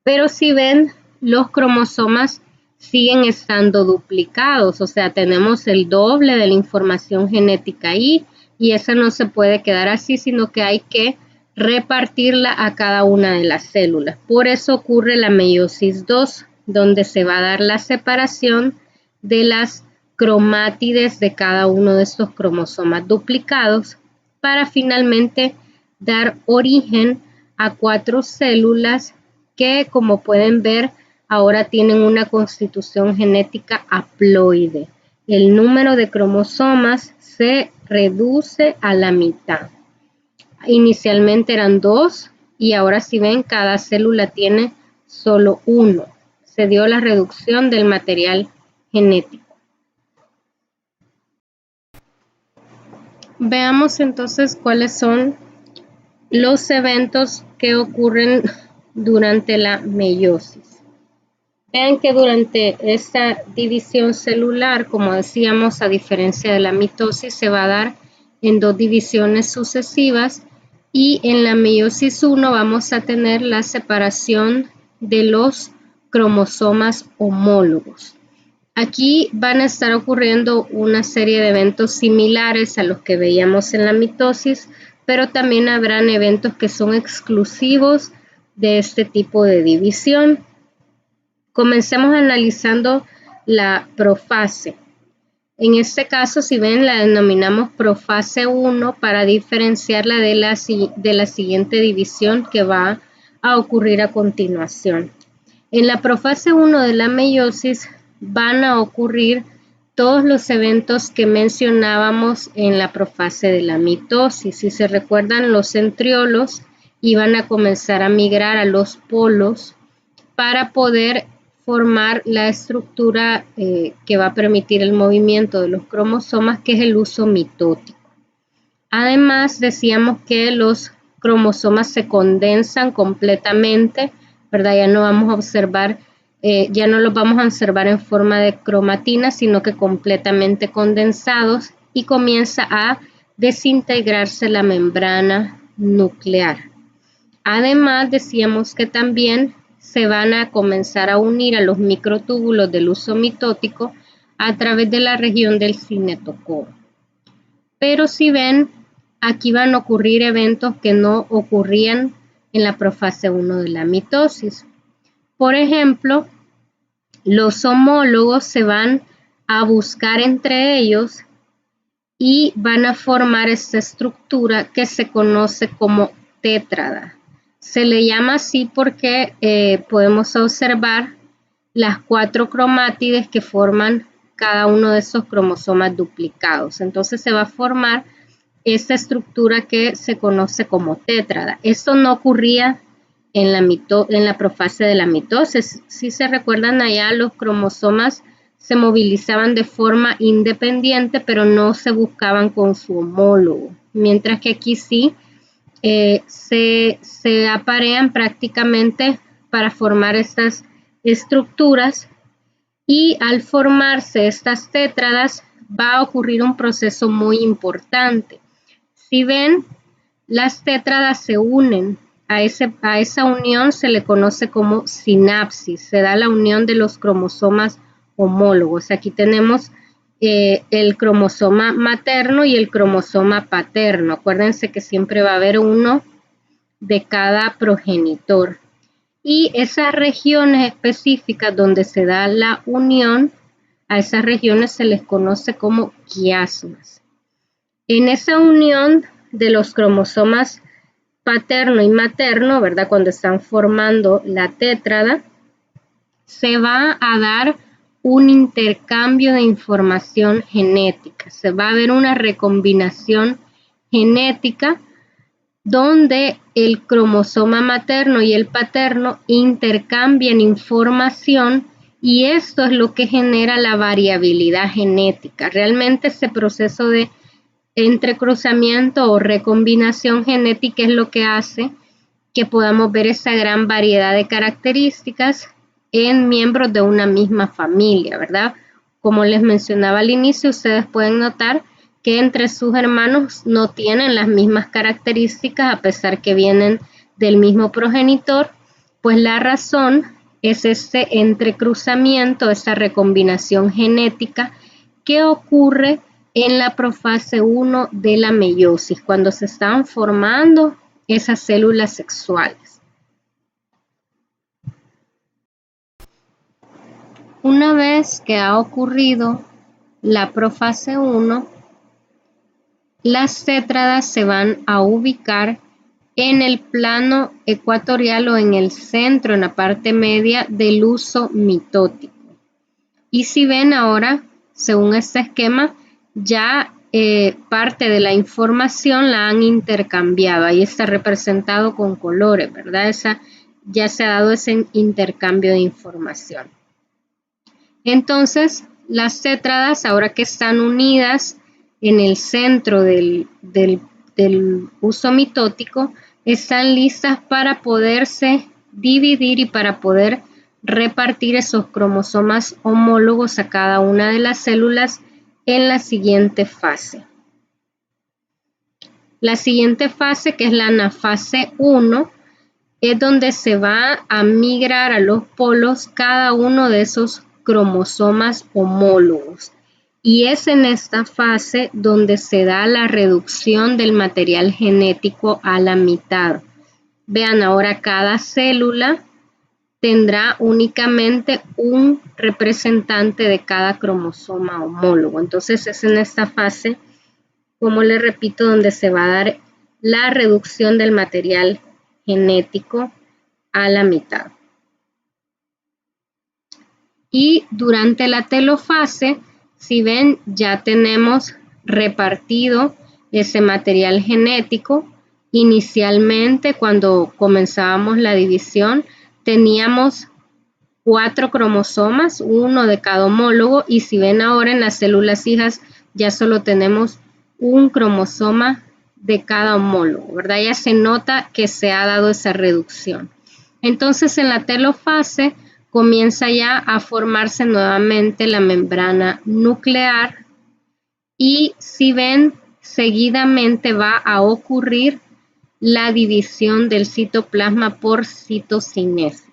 Pero si ven, los cromosomas siguen estando duplicados, o sea, tenemos el doble de la información genética ahí, y eso no se puede quedar así, sino que hay que repartirla a cada una de las células. Por eso ocurre la meiosis 2, donde se va a dar la separación de las cromátides de cada uno de estos cromosomas duplicados para finalmente dar origen a 4 células que, como pueden ver, ahora tienen una constitución genética haploide. El número de cromosomas se reduce a la mitad. Inicialmente eran 2 y ahora, si ven, cada célula tiene solo 1. Se dio la reducción del material genético. Veamos entonces cuáles son los eventos que ocurren durante la meiosis. Vean que durante esta división celular, como decíamos, a diferencia de la mitosis, se va a dar en 2 divisiones sucesivas, y en la meiosis 1 vamos a tener la separación de los cromosomas homólogos. Aquí van a estar ocurriendo una serie de eventos similares a los que veíamos en la mitosis, pero también habrán eventos que son exclusivos de este tipo de división. Comencemos analizando la profase. En este caso, si ven, la denominamos profase 1 para diferenciarla de la siguiente división que va a ocurrir a continuación. En la profase 1 de la meiosis van a ocurrir todos los eventos que mencionábamos en la profase de la mitosis. Si se recuerdan, los centriolos y van a comenzar a migrar a los polos para poder formar la estructura que va a permitir el movimiento de los cromosomas, que es el uso mitótico. Además, decíamos que los cromosomas se condensan completamente, ¿verdad? Ya no vamos a observar, ya no los vamos a observar en forma de cromatina, sino que completamente condensados, y comienza a desintegrarse la membrana nuclear. Además, decíamos que también se van a comenzar a unir a los microtúbulos del uso mitótico a través de la región del cinetocoro. Pero si ven, aquí van a ocurrir eventos que no ocurrían en la profase 1 de la mitosis. Por ejemplo, los homólogos se van a buscar entre ellos y van a formar esta estructura que se conoce como tétrada. Se le llama así porque podemos observar las 4 cromátides que forman cada uno de esos cromosomas duplicados. Entonces se va a formar esta estructura que se conoce como tétrada. Esto no ocurría en la profase de la mitosis. Si se recuerdan, allá los cromosomas se movilizaban de forma independiente, pero no se buscaban con su homólogo. Mientras que aquí sí se aparean prácticamente para formar estas estructuras, y al formarse estas tétradas va a ocurrir un proceso muy importante. Si ven, las tétradas se unen, a esa unión se le conoce como sinapsis, se da la unión de los cromosomas homólogos. Aquí tenemos el cromosoma materno y el cromosoma paterno. Acuérdense que siempre va a haber uno de cada progenitor. Y esas regiones específicas donde se da la unión, a esas regiones se les conoce como quiasmas. En esa unión de los cromosomas paterno y materno, ¿verdad? Cuando están formando la tétrada, se va a dar un intercambio de información genética. Se va a ver una recombinación genética donde el cromosoma materno y el paterno intercambian información, y esto es lo que genera la variabilidad genética. Realmente ese proceso de entrecruzamiento o recombinación genética es lo que hace que podamos ver esa gran variedad de características en miembros de una misma familia, ¿verdad? Como les mencionaba al inicio, ustedes pueden notar que entre sus hermanos no tienen las mismas características a pesar que vienen del mismo progenitor, pues la razón es este entrecruzamiento, esa recombinación genética que ocurre en la profase 1 de la meiosis, cuando se están formando esas células sexuales. Una vez que ha ocurrido la profase 1, las tétradas se van a ubicar en el plano ecuatorial o en el centro, en la parte media del uso mitótico. Y si ven ahora, según este esquema, ya parte de la información la han intercambiado. Ahí está representado con colores, ¿verdad? Ya se ha dado ese intercambio de información. Entonces, las tétradas, ahora que están unidas en el centro del uso mitótico, están listas para poderse dividir y para poder repartir esos cromosomas homólogos a cada una de las células en la siguiente fase. La siguiente fase, que es la anafase 1, es donde se va a migrar a los polos cada uno de esos cromosomas homólogos. Y es en esta fase donde se da la reducción del material genético a la mitad. Vean, ahora cada célula tendrá únicamente un representante de cada cromosoma homólogo. Entonces es en esta fase, como les repito, donde se va a dar la reducción del material genético a la mitad. Y durante la telofase, si ven, ya tenemos repartido ese material genético Inicialmente, cuando comenzábamos la división, teníamos 4 cromosomas, uno de cada homólogo, y si ven ahora en las células hijas ya solo tenemos un cromosoma de cada homólogo, ¿verdad? Ya se nota que se ha dado esa reducción. Entonces en la telofase comienza ya a formarse nuevamente la membrana nuclear y si ven seguidamente va a ocurrir la división del citoplasma por citocinesis.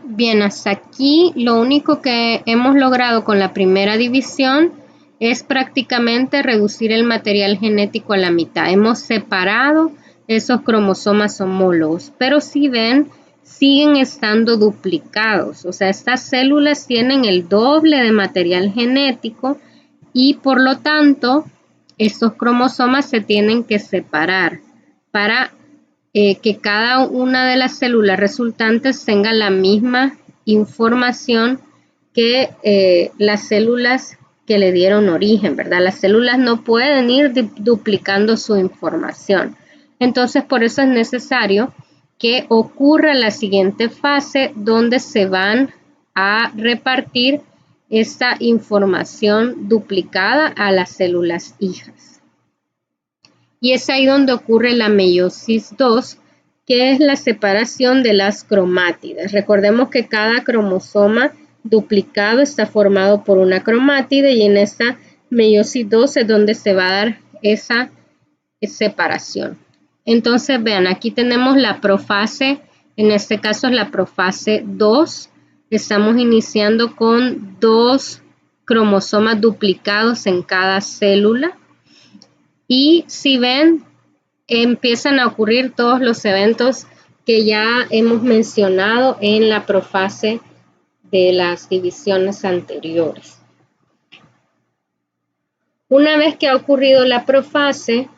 Bien, hasta aquí lo único que hemos logrado con la primera división es prácticamente reducir el material genético a la mitad. Hemos separado esos cromosomas homólogos, pero si ven, siguen estando duplicados. O sea, estas células tienen el doble de material genético y por lo tanto, estos cromosomas se tienen que separar para que cada una de las células resultantes tenga la misma información que las células que le dieron origen, ¿verdad? Las células no pueden ir duplicando su información. Entonces, por eso es necesario que ocurra la siguiente fase donde se van a repartir esta información duplicada a las células hijas. Y es ahí donde ocurre la meiosis 2, que es la separación de las cromátides. Recordemos que cada cromosoma duplicado está formado por una cromátide y en esta meiosis 2 es donde se va a dar esa separación. Entonces vean, aquí tenemos la profase, en este caso es la profase 2. Estamos iniciando con 2 cromosomas duplicados en cada célula. Y si ven, empiezan a ocurrir todos los eventos que ya hemos mencionado en la profase de las divisiones anteriores. Una vez que ha ocurrido la profase,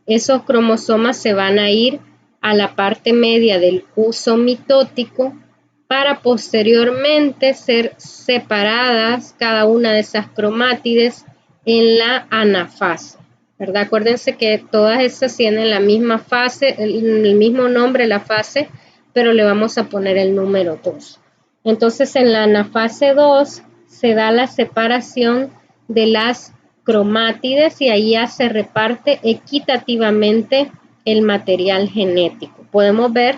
esos cromosomas se van a ir a la parte media del huso mitótico para posteriormente ser separadas cada una de esas cromátides en la anafase, ¿verdad? Acuérdense que todas estas tienen la misma fase, el mismo nombre, la fase, pero le vamos a poner el número 2. Entonces en la anafase 2 se da la separación de las cromátides y ahí ya se reparte equitativamente el material genético. Podemos ver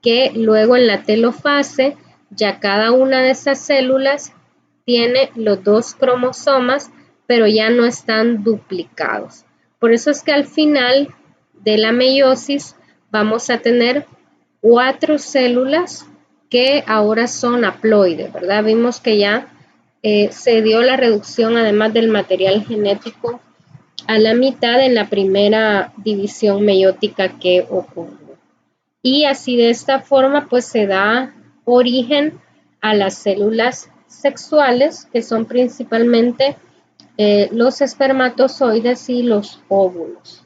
que luego en la telofase ya cada una de esas células tiene los 2 cromosomas, pero ya no están duplicados. Por eso es que al final de la meiosis vamos a tener 4 células que ahora son haploides, ¿verdad? Vimos que ya se dio la reducción además del material genético a la mitad en la primera división meiótica que ocurrió. Y así de esta forma pues se da origen a las células sexuales que son principalmente los espermatozoides y los óvulos.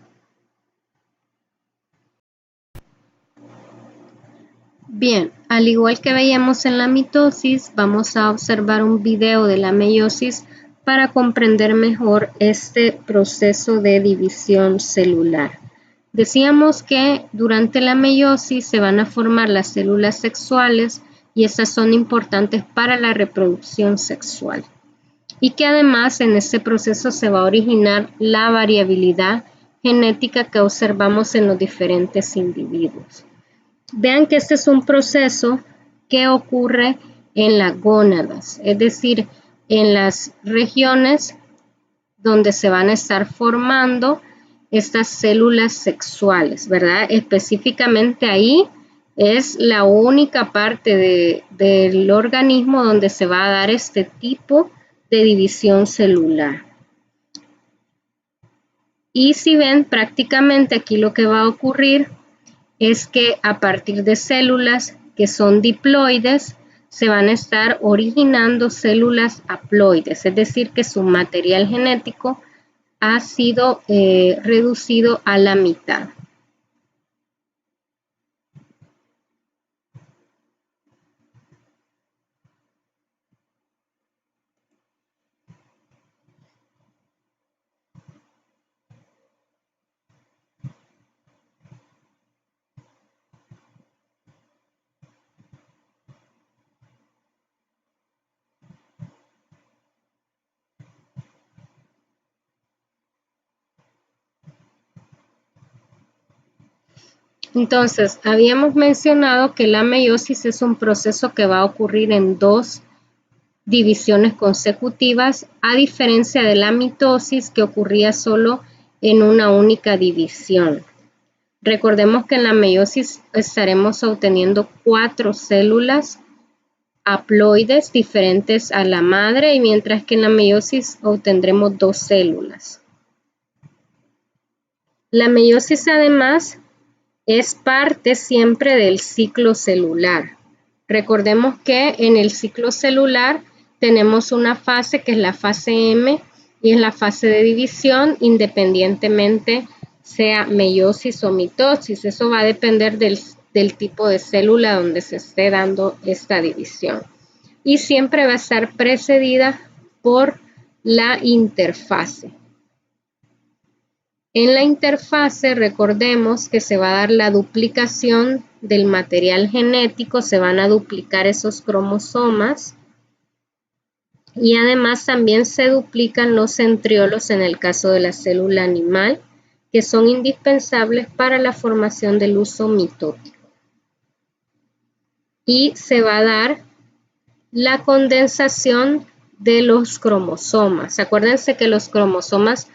Bien, al igual que veíamos en la mitosis, vamos a observar un video de la meiosis para comprender mejor este proceso de división celular. Decíamos que durante la meiosis se van a formar las células sexuales y estas son importantes para la reproducción sexual. Y que además en este proceso se va a originar la variabilidad genética que observamos en los diferentes individuos. Vean que este es un proceso que ocurre en las gónadas, es decir, en las regiones donde se van a estar formando estas células sexuales, ¿verdad? Específicamente ahí es la única parte del organismo donde se va a dar este tipo de división celular. Y si ven, prácticamente aquí lo que va a ocurrir es que a partir de células que son diploides, se van a estar originando células haploides, es decir, que su material genético ha sido reducido a la mitad. Entonces, habíamos mencionado que la meiosis es un proceso que va a ocurrir en 2 divisiones consecutivas, a diferencia de la mitosis que ocurría solo en una única división. Recordemos que en la meiosis estaremos obteniendo 4 células haploides diferentes a la madre, y mientras que en la meiosis obtendremos 2 células. La meiosis además es parte siempre del ciclo celular. Recordemos que en el ciclo celular tenemos una fase que es la fase M y es la fase de división, independientemente sea meiosis o mitosis. Eso va a depender del tipo de célula donde se esté dando esta división. Y siempre va a estar precedida por la interfase. En la interfase recordemos que se va a dar la duplicación del material genético, se van a duplicar esos cromosomas y además también se duplican los centriolos en el caso de la célula animal, que son indispensables para la formación del uso mitótico. Y se va a dar la condensación de los cromosomas. Acuérdense que los cromosomas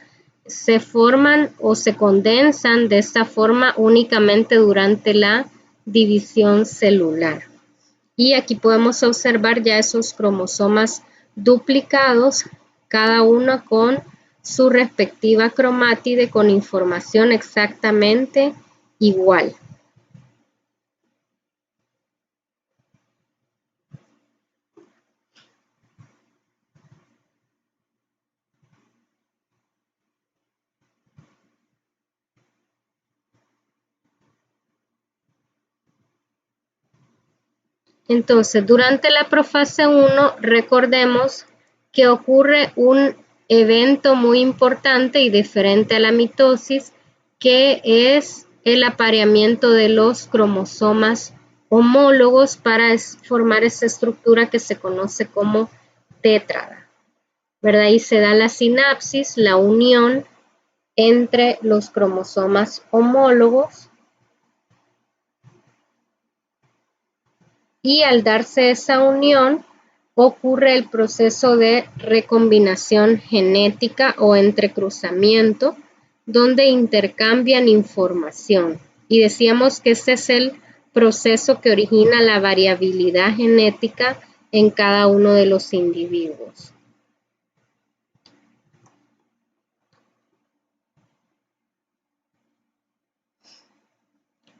se forman o se condensan de esta forma únicamente durante la división celular. Y aquí podemos observar ya esos cromosomas duplicados, cada uno con su respectiva cromátide con información exactamente igual. Entonces, durante la profase 1, recordemos que ocurre un evento muy importante y diferente a la mitosis, que es el apareamiento de los cromosomas homólogos para formar esa estructura que se conoce como tétrada, ¿verdad? Y se da la sinapsis, la unión entre los cromosomas homólogos. Y al darse esa unión, ocurre el proceso de recombinación genética o entrecruzamiento, donde intercambian información. Y decíamos que este es el proceso que origina la variabilidad genética en cada uno de los individuos.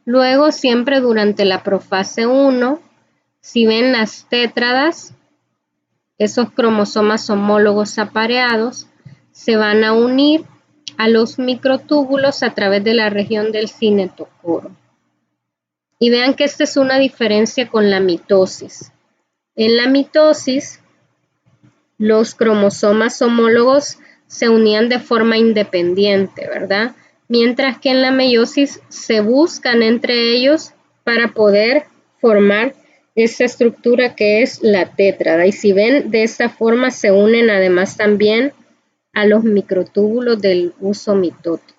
Luego, siempre durante la profase 1, si ven las tétradas, esos cromosomas homólogos apareados se van a unir a los microtúbulos a través de la región del cinetocoro. Y vean que esta es una diferencia con la mitosis. En la mitosis, los cromosomas homólogos se unían de forma independiente, ¿verdad? Mientras que en la meiosis se buscan entre ellos para poder formar esta estructura que es la tétrada. Y si ven, de esta forma se unen además también a los microtúbulos del uso mitótico.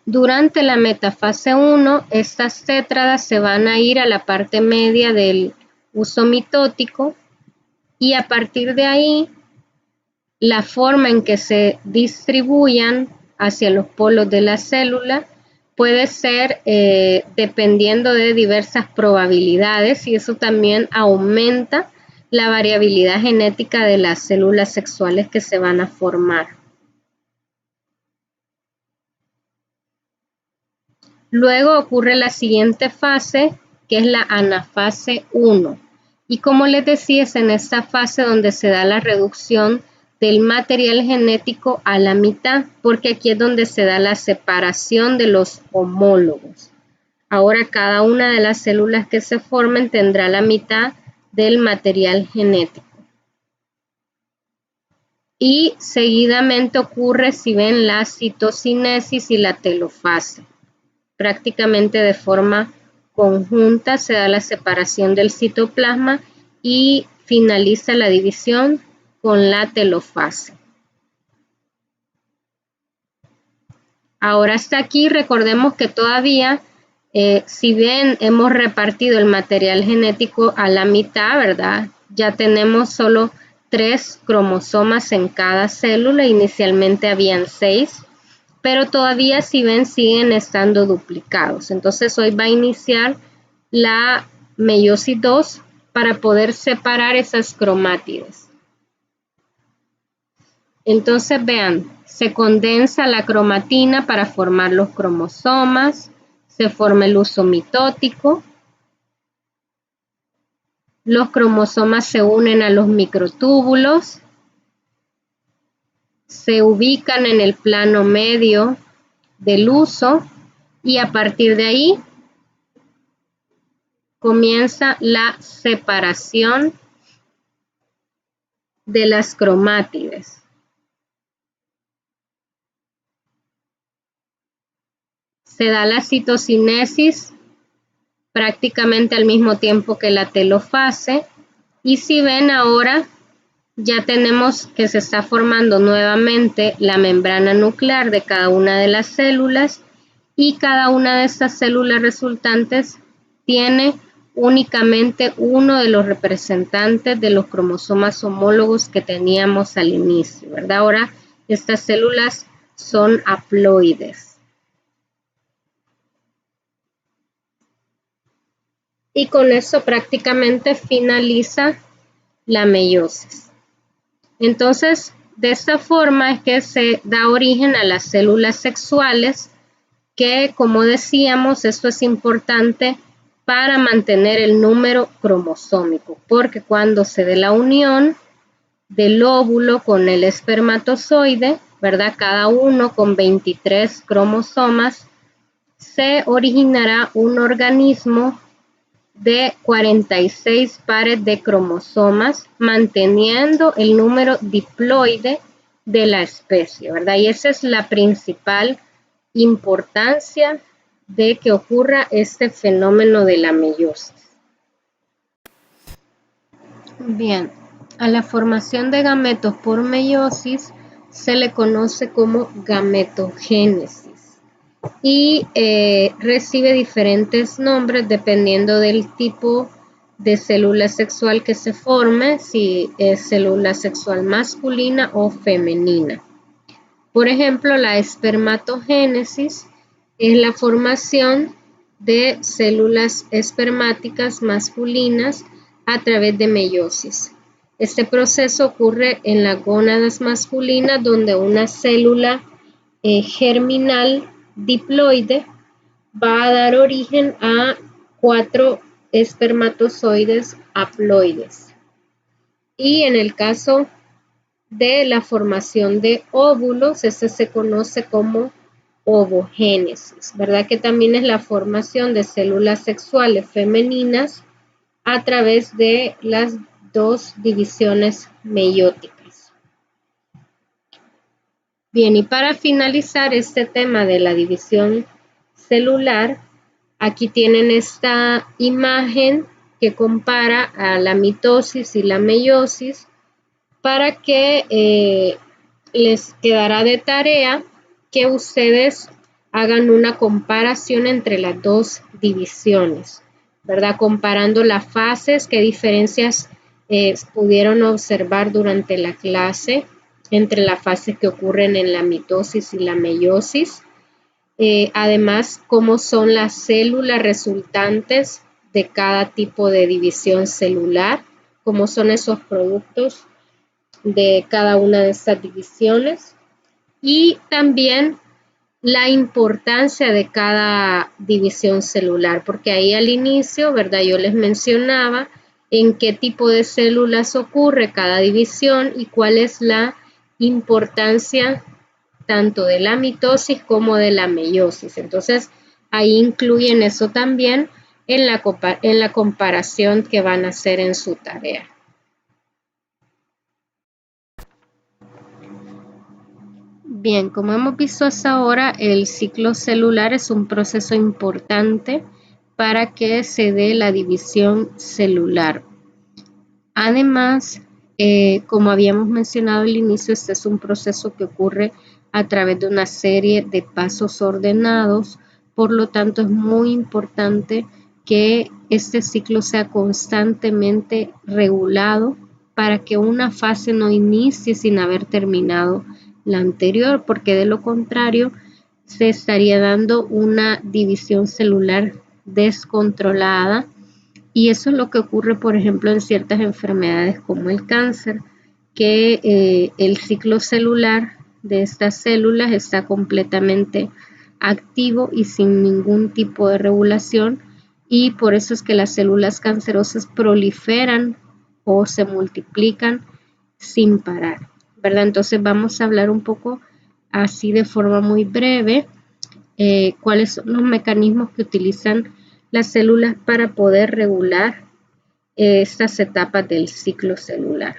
Durante la metafase 1, estas tétradas se van a ir a la parte media del uso mitótico y a partir de ahí, la forma en que se distribuyan hacia los polos de la célula puede ser dependiendo de diversas probabilidades, y eso también aumenta la variabilidad genética de las células sexuales que se van a formar. Luego ocurre la siguiente fase, que es la anafase 1. Y como les decía, es en esta fase donde se da la reducción del material genético a la mitad, porque aquí es donde se da la separación de los homólogos. Ahora cada una de las células que se formen tendrá la mitad del material genético. y seguidamente ocurre, si ven, la citocinesis y la telofase. Prácticamente de forma conjunta se da la separación del citoplasma y finaliza la división con la telofase. Ahora hasta aquí recordemos que todavía, si bien hemos repartido el material genético a la mitad, ¿verdad? Ya tenemos solo 3 cromosomas en cada célula, inicialmente habían 6, pero todavía, si ven, siguen estando duplicados. Entonces hoy va a iniciar la meiosis 2 para poder separar esas cromátides. Entonces vean, se condensa la cromatina para formar los cromosomas, se forma el huso mitótico, los cromosomas se unen a los microtúbulos, se ubican en el plano medio del huso y a partir de ahí comienza la separación de las cromátides. Se da la citocinesis prácticamente al mismo tiempo que la telofase y si ven ahora ya tenemos que se está formando nuevamente la membrana nuclear de cada una de las células y cada una de estas células resultantes tiene únicamente uno de los representantes de los cromosomas homólogos que teníamos al inicio, ¿verdad? Ahora estas células son haploides. Y con eso prácticamente finaliza la meiosis. Entonces, de esta forma es que se da origen a las células sexuales, que como decíamos, esto es importante para mantener el número cromosómico, porque cuando se dé la unión del óvulo con el espermatozoide, ¿verdad? Cada uno con 23 cromosomas, se originará un organismo de 46 pares de cromosomas, manteniendo el número diploide de la especie, ¿verdad? Y esa es la principal importancia de que ocurra este fenómeno de la meiosis. Bien, a la formación de gametos por meiosis se le conoce como gametogénesis y recibe diferentes nombres dependiendo del tipo de célula sexual que se forme, si es célula sexual masculina o femenina. Por ejemplo, la espermatogénesis es la formación de células espermáticas masculinas a través de meiosis. Este proceso ocurre en las gónadas masculinas, donde una célula germinal diploide va a dar origen a 4 espermatozoides haploides. Y en el caso de la formación de óvulos, este se conoce como ovogénesis, ¿verdad? Que también es la formación de células sexuales femeninas a través de las 2 divisiones meióticas. Bien, y para finalizar este tema de la división celular, aquí tienen esta imagen que compara a la mitosis y la meiosis para que les quedará de tarea que ustedes hagan una comparación entre las 2 divisiones, ¿verdad? Comparando las fases, qué diferencias pudieron observar durante la clase entre las fases que ocurren en la mitosis y la meiosis. Además, cómo son las células resultantes de cada tipo de división celular, cómo son esos productos de cada una de estas divisiones y también la importancia de cada división celular, porque ahí al inicio, ¿verdad? Yo les mencionaba en qué tipo de células ocurre cada división y cuál es la importancia tanto de la mitosis como de la meiosis. Entonces, ahí incluyen eso también en la comparación que van a hacer en su tarea. Bien, como hemos visto hasta ahora, el ciclo celular es un proceso importante para que se dé la división celular. Además, como habíamos mencionado al inicio, este es un proceso que ocurre a través de una serie de pasos ordenados, por lo tanto es muy importante que este ciclo sea constantemente regulado para que una fase no inicie sin haber terminado la anterior, porque de lo contrario se estaría dando una división celular descontrolada. Y eso es lo que ocurre, por ejemplo, en ciertas enfermedades como el cáncer, que el ciclo celular de estas células está completamente activo y sin ningún tipo de regulación, y por eso es que las células cancerosas proliferan o se multiplican sin parar, ¿verdad? Entonces vamos a hablar un poco así de forma muy breve cuáles son los mecanismos que utilizan las células para poder regular estas etapas del ciclo celular.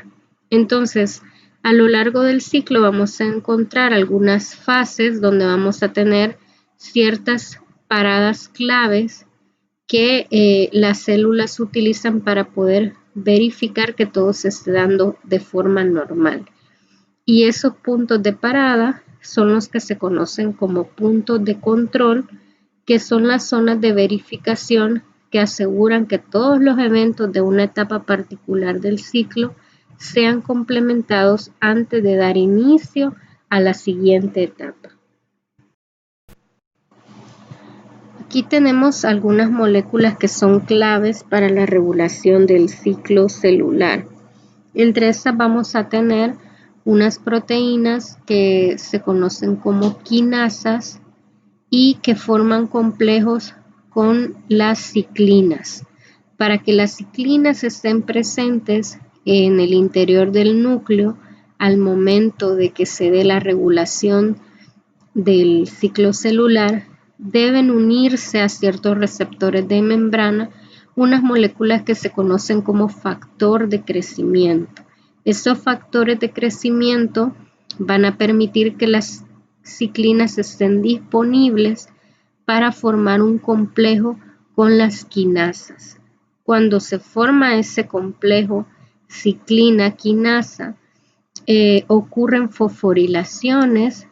Entonces, a lo largo del ciclo vamos a encontrar algunas fases donde vamos a tener ciertas paradas claves que las células utilizan para poder verificar que todo se esté dando de forma normal. Y esos puntos de parada son los que se conocen como puntos de control, que son las zonas de verificación que aseguran que todos los eventos de una etapa particular del ciclo sean complementados antes de dar inicio a la siguiente etapa. Aquí tenemos algunas moléculas que son claves para la regulación del ciclo celular. Entre estas vamos a tener unas proteínas que se conocen como quinasas y que forman complejos con las ciclinas. Para que las ciclinas estén presentes en el interior del núcleo al momento de que se dé la regulación del ciclo celular, deben unirse a ciertos receptores de membrana unas moléculas que se conocen como factor de crecimiento. Estos factores de crecimiento van a permitir que las ciclinas estén disponibles para formar un complejo con las quinasas. Cuando se forma ese complejo ciclina-quinasa, ocurren fosforilaciones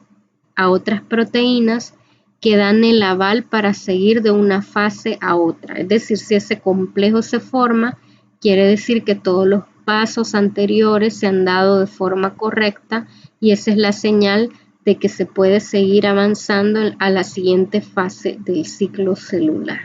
a otras proteínas que dan el aval para seguir de una fase a otra. Es decir, si ese complejo se forma, quiere decir que todos los pasos anteriores se han dado de forma correcta y esa es la señal de que se puede seguir avanzando a la siguiente fase del ciclo celular.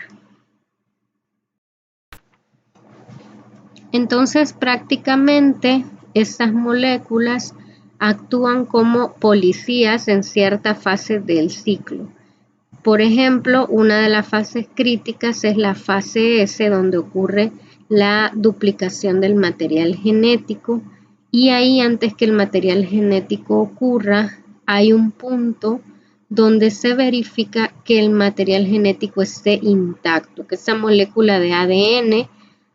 Entonces, prácticamente estas moléculas actúan como policías en cierta fase del ciclo. Por ejemplo, una de las fases críticas es la fase S, donde ocurre la duplicación del material genético, y ahí, antes que el material genético ocurra, hay un punto donde se verifica que el material genético esté intacto, que esa molécula de ADN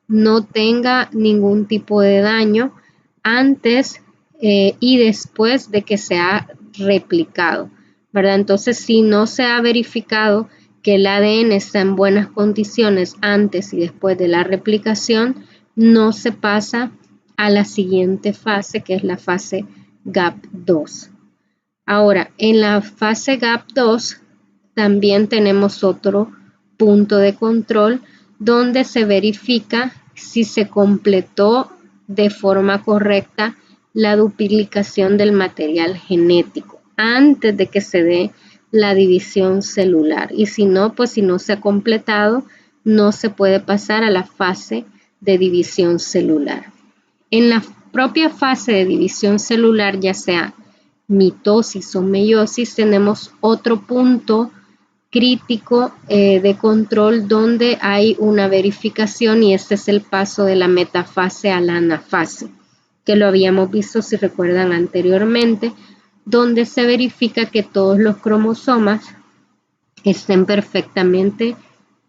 no tenga ningún tipo de daño antes y después de que se ha replicado, ¿verdad? Entonces, si no se ha verificado que el ADN está en buenas condiciones antes y después de la replicación, no se pasa a la siguiente fase, que es la fase GAP2. Ahora, en la fase GAP2 también tenemos otro punto de control donde se verifica si se completó de forma correcta la duplicación del material genético antes de que se dé la división celular, y si no, pues si no se ha completado, no se puede pasar a la fase de división celular. En la propia fase de división celular, ya sea mitosis o meiosis, tenemos otro punto crítico de control donde hay una verificación, y este es el paso de la metafase a la anafase, que lo habíamos visto, si recuerdan, anteriormente, donde se verifica que todos los cromosomas estén perfectamente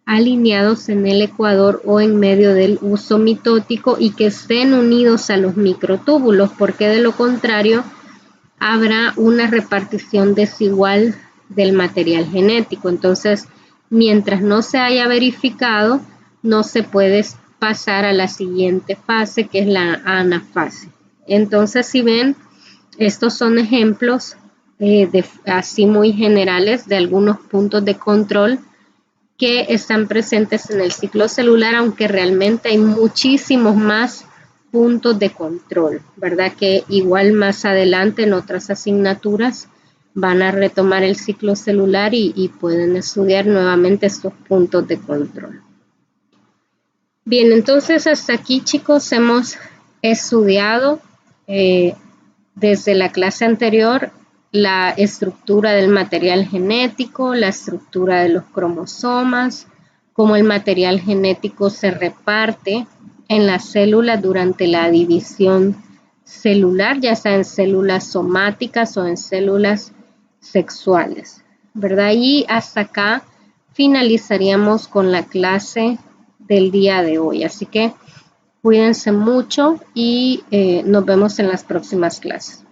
alineados en el ecuador o en medio del uso mitótico y que estén unidos a los microtúbulos, porque de lo contrario habrá una repartición desigual del material genético. Entonces, mientras no se haya verificado, no se puede pasar a la siguiente fase, que es la anafase. Entonces, si ven, estos son ejemplos así muy generales de algunos puntos de control que están presentes en el ciclo celular, aunque realmente hay muchísimos más puntos de control, ¿verdad? Que igual más adelante en otras asignaturas van a retomar el ciclo celular y pueden estudiar nuevamente estos puntos de control. Bien, entonces hasta aquí, chicos, hemos estudiado desde la clase anterior la estructura del material genético, la estructura de los cromosomas, cómo el material genético se reparte en las células durante la división celular, ya sea en células somáticas o en células sexuales, ¿verdad? Y hasta acá finalizaríamos con la clase del día de hoy. Así que cuídense mucho y nos vemos en las próximas clases.